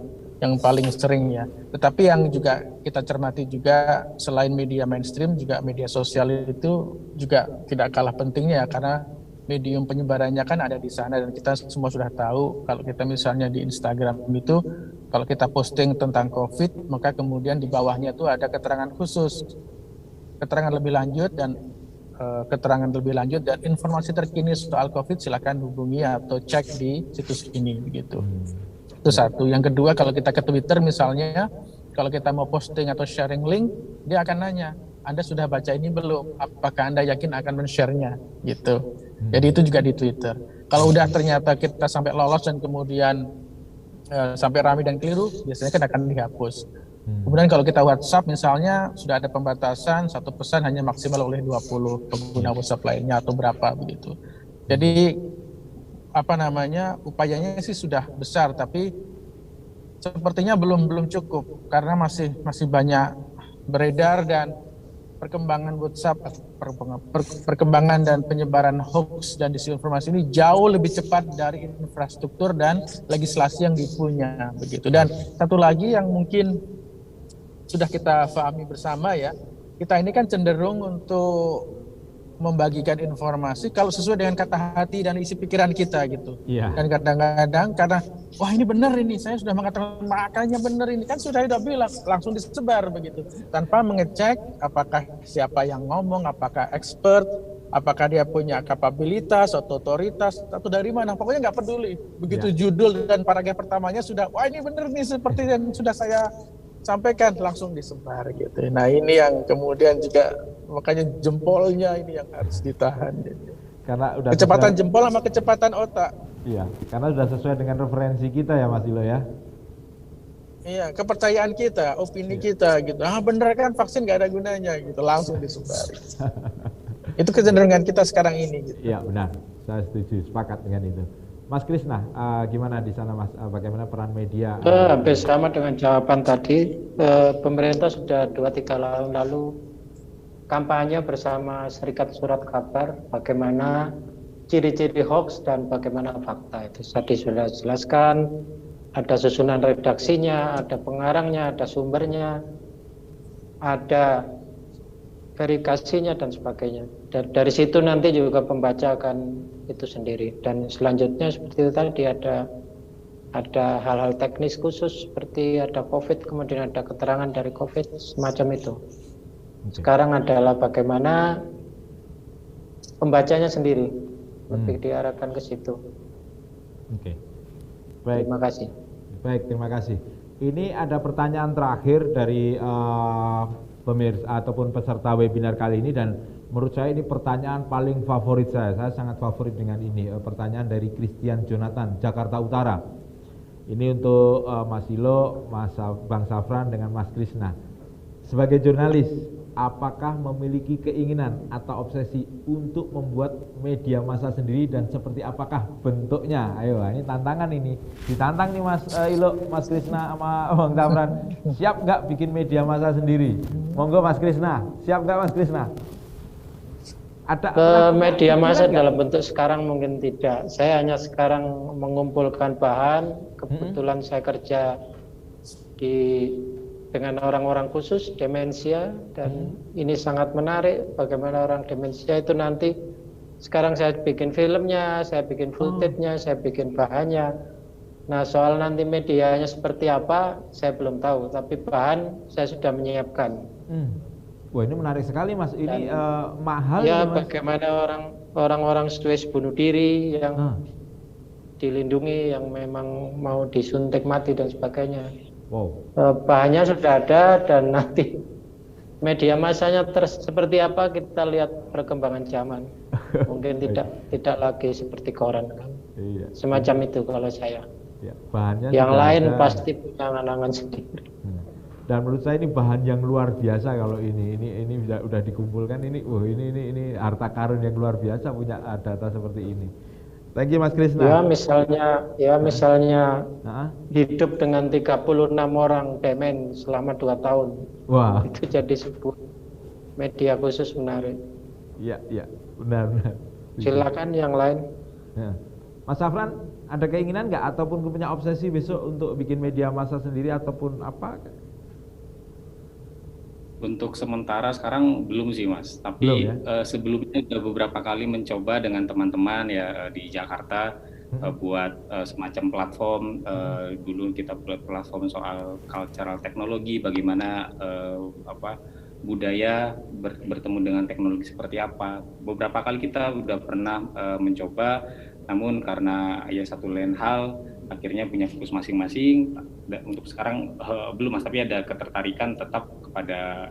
paling sering ya. Tetapi yang juga kita cermati juga selain media mainstream, juga media sosial itu juga tidak kalah pentingnya, karena medium penyebarannya kan ada di sana, dan kita semua sudah tahu kalau kita misalnya di Instagram itu, kalau kita posting tentang COVID, maka kemudian di bawahnya itu ada keterangan khusus, keterangan lebih lanjut dan informasi terkini soal COVID silakan hubungi atau cek di situs ini begitu. Itu satu. Yang kedua, kalau kita ke Twitter misalnya, kalau kita mau posting atau sharing link, dia akan nanya, Anda sudah baca ini belum? Apakah Anda yakin akan men-share-nya? Gitu. Jadi itu juga di Twitter. Kalau udah ternyata kita sampai lolos dan kemudian sampai ramai dan keliru, biasanya kan akan dihapus. Kemudian kalau kita WhatsApp misalnya, sudah ada pembatasan, satu pesan hanya maksimal oleh 20 pengguna WhatsApp lainnya atau berapa begitu. Jadi upayanya sih sudah besar, tapi sepertinya belum cukup, karena masih banyak beredar, dan perkembangan WhatsApp, perkembangan dan penyebaran hoax dan disinformasi ini jauh lebih cepat dari infrastruktur dan legislasi yang dipunya begitu. Dan satu lagi yang mungkin sudah kita pahami bersama ya, kita ini kan cenderung untuk membagikan informasi kalau sesuai dengan kata hati dan isi pikiran kita gitu. Yeah. Dan kadang-kadang karena wah ini benar ini, saya sudah mengatakan makanya benar ini, kan sudah bilang, langsung disebar begitu tanpa mengecek apakah siapa yang ngomong, apakah expert, apakah dia punya kapabilitas atau otoritas atau dari mana, pokoknya nggak peduli. Begitu judul dan paragraf pertamanya sudah wah ini benar nih seperti yang sudah saya sampaikan, langsung disebar gitu. Nah ini yang kemudian juga makanya jempolnya ini yang harus ditahan. Karena udah kecepatan jempol sama kecepatan otak. Iya, karena sudah sesuai dengan referensi kita ya Mas Ilo ya. Iya, kepercayaan kita, opini kita gitu. Bener kan vaksin nggak ada gunanya gitu, langsung disebar. Itu kecenderungan kita sekarang ini. Gitu. Iya benar, saya setuju, sepakat dengan itu. Mas Krisna, gimana di sana Mas? Bagaimana peran media? Hampir sama dengan jawaban tadi. Pemerintah sudah 2-3 tahun lalu kampanye bersama Serikat Surat Kabar bagaimana ciri-ciri hoax dan bagaimana fakta. Itu tadi sudah jelaskan. Ada susunan redaksinya, ada pengarangnya, ada sumbernya, ada verifikasinya dan sebagainya. Dan dari situ nanti juga pembaca akan itu sendiri. Dan selanjutnya seperti itu tadi ada hal-hal teknis khusus seperti ada COVID, kemudian ada keterangan dari COVID, semacam itu. Sekarang adalah bagaimana pembacanya sendiri, lebih diarahkan ke situ. Oke. Baik. Terima kasih. Baik, terima kasih. Ini ada pertanyaan terakhir dari pemirsa ataupun peserta webinar kali ini, dan menurut saya ini pertanyaan paling favorit saya. Saya sangat favorit dengan ini. Pertanyaan dari Christian Jonathan, Jakarta Utara. Ini untuk Mas Ilo, Bang Safran dengan Mas Krisna. Sebagai jurnalis, apakah memiliki keinginan atau obsesi untuk membuat media massa sendiri, dan seperti apakah bentuknya? Ayo, ini tantangan ini. Ditantang nih Mas Ilo, Mas Krisna sama Bang Safran. Siap nggak bikin media massa sendiri? Monggo Mas Krisna, siap nggak Mas Krisna? Ada media massa dalam bentuk sekarang mungkin tidak. Saya hanya sekarang mengumpulkan bahan. Kebetulan saya kerja dengan orang-orang khusus demensia, dan ini sangat menarik bagaimana orang demensia itu nanti. Sekarang saya bikin filmnya, saya bikin footage-nya, saya bikin bahannya. Nah, soal nanti medianya seperti apa saya belum tahu, tapi bahan saya sudah menyiapkan. Wah, ini menarik sekali Mas. Ini mahal ya, Mas. Bagaimana orang-orang Swiss bunuh diri yang dilindungi, yang memang mau disuntik mati dan sebagainya. Wow. Bahannya sudah ada, dan nanti media massanya seperti apa kita lihat perkembangan zaman. Mungkin tidak lagi seperti koran kan. Iya. Semacam itu kalau saya. Ya, bahannya yang lain ada. Pasti punya angan-angan sendiri. Dan menurut saya ini bahan yang luar biasa kalau ini udah dikumpulkan ini harta karun yang luar biasa punya data seperti ini. Thank you Mas Krisna. Ya misalnya hidup dengan 36 orang demen selama 2 tahun. Wah. Itu jadi sebuah media khusus menarik. Iya, benar. Silakan yang lain. Ya. Mas Safran, ada keinginan nggak ataupun punya obsesi besok untuk bikin media massa sendiri ataupun apa? Untuk sementara sekarang belum sih Mas, tapi belum, ya? Sebelumnya sudah beberapa kali mencoba dengan teman-teman ya di Jakarta buat semacam platform. Dulu kita buat platform soal cultural teknologi, bagaimana budaya bertemu dengan teknologi seperti apa. Beberapa kali kita sudah pernah mencoba, namun karena ya satu lain hal akhirnya punya fokus masing-masing. Untuk sekarang belum Mas, tapi ada ketertarikan tetap kepada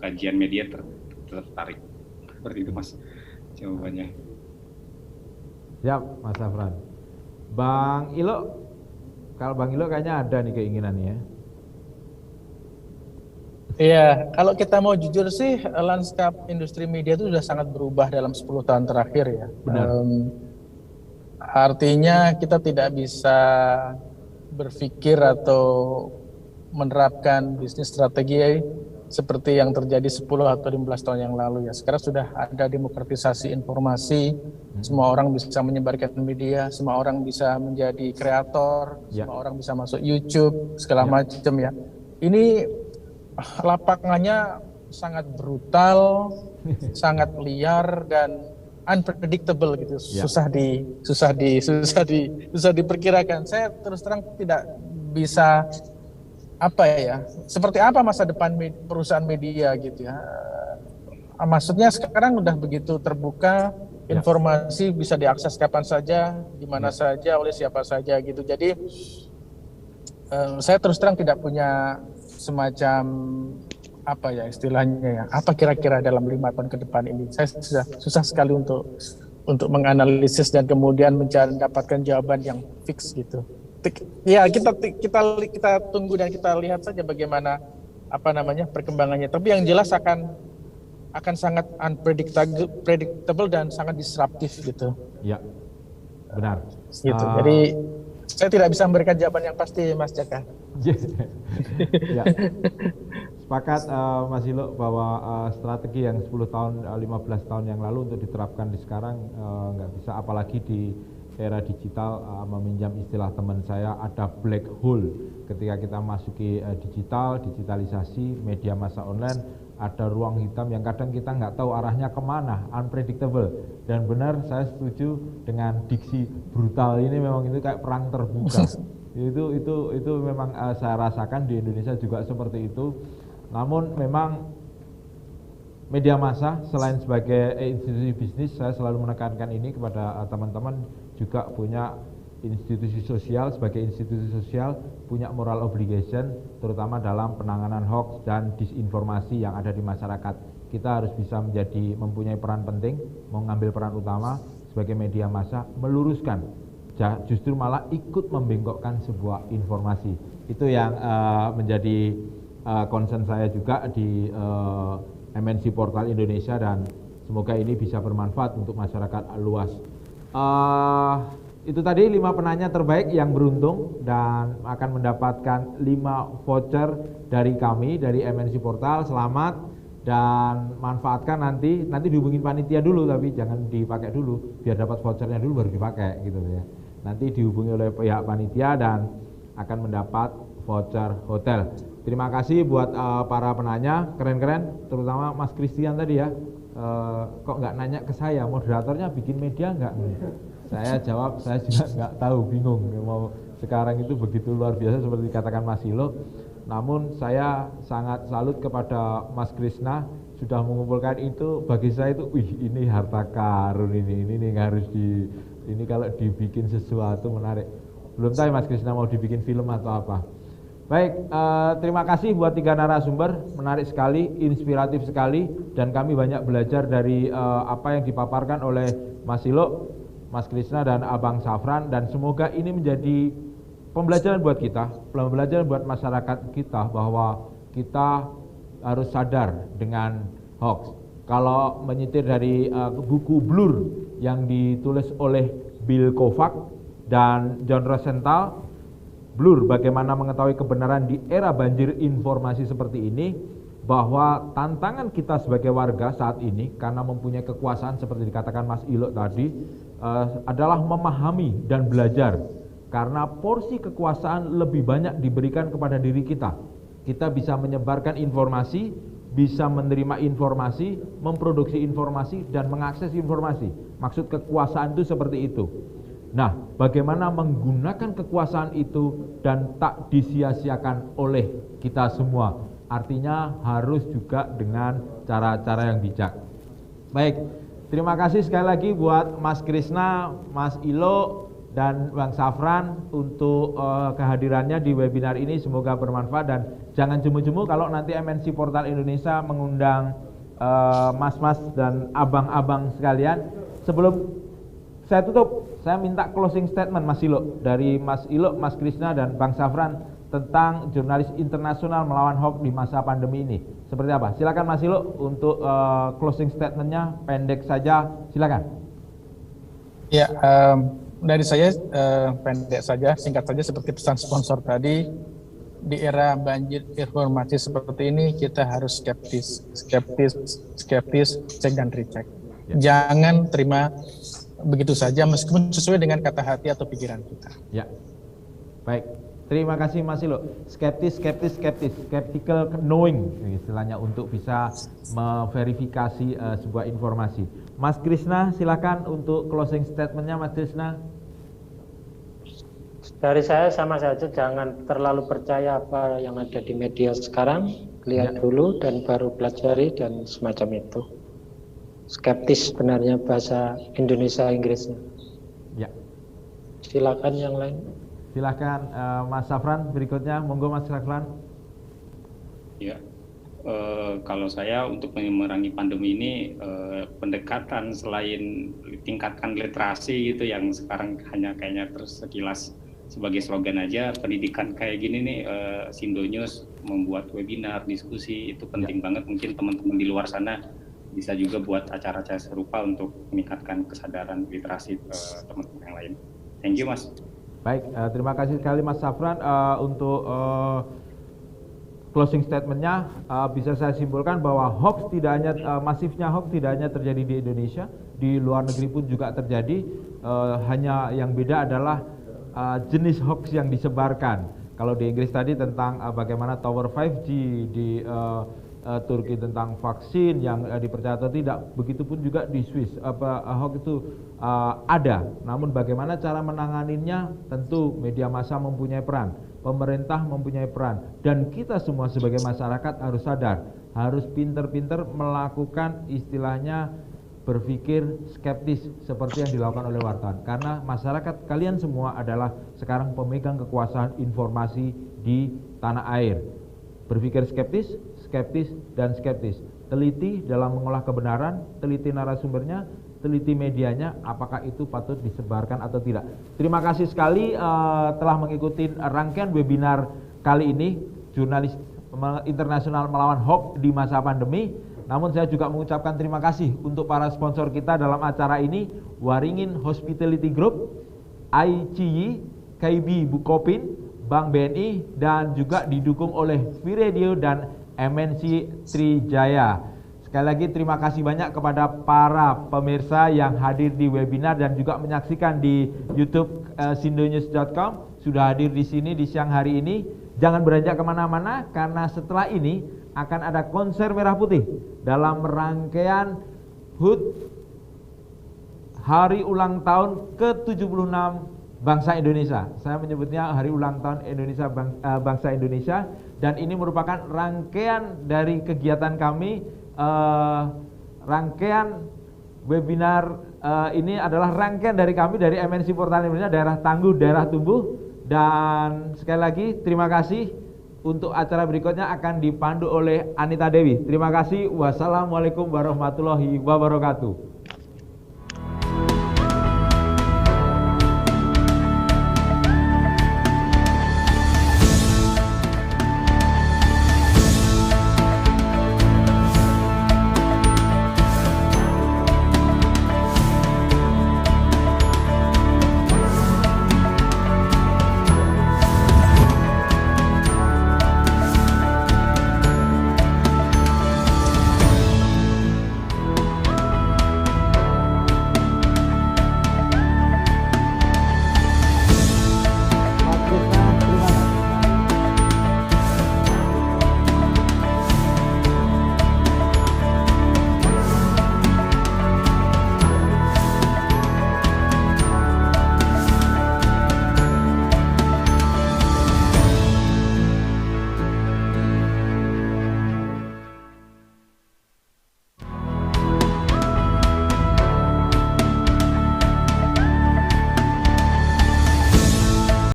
kajian media tertarik. Seperti itu Mas jawabannya. Siap Mas Safran. Bang Ilo, kalau Bang Ilo kayaknya ada nih keinginannya. Iya, kalau kita mau jujur sih lanskap industri media itu sudah sangat berubah dalam 10 tahun terakhir ya. Benar. Artinya kita tidak bisa berpikir atau menerapkan bisnis strategi seperti yang terjadi 10 atau 15 tahun yang lalu ya. Sekarang sudah ada demokratisasi informasi, semua orang bisa menyebarkan media, semua orang bisa menjadi kreator, semua orang bisa masuk YouTube, segala macam ya. Ini lapangannya sangat brutal, sangat liar dan unpredictable gitu, susah diperkirakan. Saya terus terang tidak bisa seperti apa masa depan perusahaan media gitu ya. Maksudnya sekarang udah begitu terbuka, informasi bisa diakses kapan saja, di mana saja, oleh siapa saja gitu. Jadi saya terus terang tidak punya semacam istilahnya apa kira-kira dalam 5 tahun ke depan ini. Saya susah sekali untuk menganalisis dan kemudian mendapatkan jawaban yang fix gitu. Ya, kita tunggu dan kita lihat saja bagaimana perkembangannya. Tapi yang jelas akan sangat unpredictable dan sangat disruptif gitu. Ya, benar. Gitu. Jadi saya tidak bisa memberikan jawaban yang pasti, Mas Jaka. Ya. Sepakat Mas Ilo bahwa strategi yang 10 tahun, 15 tahun yang lalu untuk diterapkan di sekarang nggak bisa, apalagi di era digital. Meminjam istilah teman saya, ada black hole ketika kita masuki digitalisasi, media massa online, ada ruang hitam yang kadang kita nggak tahu arahnya kemana, unpredictable. Dan benar, saya setuju dengan diksi brutal ini, memang itu kayak perang terbuka. itu memang saya rasakan di Indonesia juga seperti itu. Namun memang media massa selain sebagai institusi bisnis, saya selalu menekankan ini kepada teman-teman, juga punya institusi sosial, sebagai institusi sosial punya moral obligation, terutama dalam penanganan hoax dan disinformasi yang ada di masyarakat. Kita harus bisa mempunyai peran penting, mengambil peran utama sebagai media massa, meluruskan, justru malah ikut membengkokkan sebuah informasi. Itu yang menjadi concern saya juga di MNC Portal Indonesia, dan semoga ini bisa bermanfaat untuk masyarakat luas. Itu tadi 5 penanya terbaik yang beruntung dan akan mendapatkan 5 voucher dari kami, dari MNC Portal. Selamat dan manfaatkan, nanti dihubungin panitia dulu, tapi jangan dipakai dulu, biar dapat vouchernya dulu baru dipakai gitu ya. Nanti dihubungi oleh pihak panitia dan akan mendapat voucher hotel. Terima kasih buat para penanya, keren-keren, terutama Mas Christian tadi ya. Kok nggak nanya ke saya, moderatornya bikin media nggak? Saya jawab, saya juga nggak tahu, bingung. Mau sekarang itu begitu luar biasa seperti dikatakan Mas Ilo. Namun saya sangat salut kepada Mas Krishna sudah mengumpulkan itu. Bagi saya itu, ini harta karun, ini harus ini kalau dibikin sesuatu menarik. Belum tahu Mas Krishna mau dibikin film atau apa. Baik, terima kasih buat 3 narasumber, menarik sekali, inspiratif sekali, dan kami banyak belajar dari apa yang dipaparkan oleh Mas Ilo, Mas Krishna, dan Abang Safran, dan semoga ini menjadi pembelajaran buat kita, pembelajaran buat masyarakat kita, bahwa kita harus sadar dengan hoax. Kalau menyitir dari buku Blur yang ditulis oleh Bill Kovac dan John Rosenthal, Blur, bagaimana mengetahui kebenaran di era banjir informasi seperti ini, bahwa tantangan kita sebagai warga saat ini, karena mempunyai kekuasaan seperti dikatakan Mas Ilo tadi, adalah memahami dan belajar, karena porsi kekuasaan lebih banyak diberikan kepada diri kita. Kita bisa menyebarkan informasi, bisa menerima informasi, memproduksi informasi, dan mengakses informasi. Maksud kekuasaan itu seperti itu. Nah, bagaimana menggunakan kekuasaan itu dan tak disia-siakan oleh kita semua. Artinya harus juga dengan cara-cara yang bijak. Baik, terima kasih sekali lagi buat Mas Krishna, Mas Ilo, dan Bang Safran untuk kehadirannya di webinar ini. Semoga bermanfaat, dan jangan jemu-jemu kalau nanti MNC Portal Indonesia mengundang mas-mas dan abang-abang sekalian. Sebelum saya tutup, saya minta closing statement Mas Ilo, dari Mas Ilo, Mas Krishna, dan Bang Safran tentang jurnalis internasional melawan hoax di masa pandemi ini. Seperti apa? Silakan Mas Ilo untuk closing statementnya, pendek saja, silakan. Ya, dari saya pendek saja, singkat saja seperti pesan sponsor tadi. Di era banjir informasi seperti ini, kita harus skeptis, cek dan recheck. Ya. Jangan terima begitu saja meskipun sesuai dengan kata hati atau pikiran kita. Ya, baik. Terima kasih Mas Ilo. Skeptical knowing istilahnya, untuk bisa memverifikasi sebuah informasi. Mas Krishna, silakan untuk closing statementnya Mas Krishna. Dari saya sama saja, jangan terlalu percaya apa yang ada di media sekarang, lihat dulu dan baru pelajari dan semacam itu. Skeptis sebenarnya bahasa Indonesia Inggrisnya. Ya. Silakan yang lain. Silakan Mas Safran berikutnya, monggo Mas Safran. Ya, kalau saya untuk memerangi pandemi ini, pendekatan selain tingkatkan literasi itu yang sekarang hanya kayaknya terus sekilas sebagai slogan aja, pendidikan kayak gini nih, Sindonews membuat webinar, diskusi, itu penting banget. Mungkin teman-teman di luar sana bisa juga buat acara-acara serupa untuk meningkatkan kesadaran literasi teman-teman yang lain. Thank you, Mas. Baik, terima kasih sekali Mas Safran untuk closing statementnya. Bisa saya simpulkan bahwa hoax tidak hanya masifnya hoax tidak hanya terjadi di Indonesia, di luar negeri pun juga terjadi. Hanya yang beda adalah jenis hoax yang disebarkan. Kalau di Inggris tadi tentang bagaimana tower 5G, di Turki tentang vaksin yang dipercaya atau tidak, begitupun juga di Swiss hoax itu ada. Namun bagaimana cara menanganinya, tentu media massa mempunyai peran, pemerintah mempunyai peran, dan kita semua sebagai masyarakat harus sadar, harus pinter-pinter melakukan istilahnya berpikir skeptis seperti yang dilakukan oleh wartawan, karena masyarakat kalian semua adalah sekarang pemegang kekuasaan informasi di tanah air. Berpikir skeptis, skeptis, dan skeptis. Teliti dalam mengolah kebenaran, teliti narasumbernya, teliti medianya, apakah itu patut disebarkan atau tidak. Terima kasih sekali telah mengikuti rangkaian webinar kali ini, jurnalis internasional melawan hoax di masa pandemi. Namun saya juga mengucapkan terima kasih untuk para sponsor kita dalam acara ini, Waringin Hospitality Group, ICI, KB Bukopin, Bank BNI, dan juga didukung oleh Viradio dan MNC Trijaya. Sekali lagi terima kasih banyak kepada para pemirsa yang hadir di webinar dan juga menyaksikan di YouTube sindonews.com, sudah hadir di sini di siang hari ini. Jangan beranjak kemana-mana, karena setelah ini akan ada konser merah putih dalam rangkaian HUT Hari Ulang Tahun ke-76 Bangsa Indonesia. Saya menyebutnya Hari Ulang Tahun Indonesia Bangsa Indonesia, dan ini merupakan rangkaian dari kegiatan kami. Rangkaian webinar ini adalah rangkaian dari kami dari MNC Portal Indonesia, daerah tangguh, daerah tumbuh. Dan sekali lagi terima kasih. Untuk acara berikutnya akan dipandu oleh Anita Dewi. Terima kasih. Wassalamualaikum warahmatullahi wabarakatuh.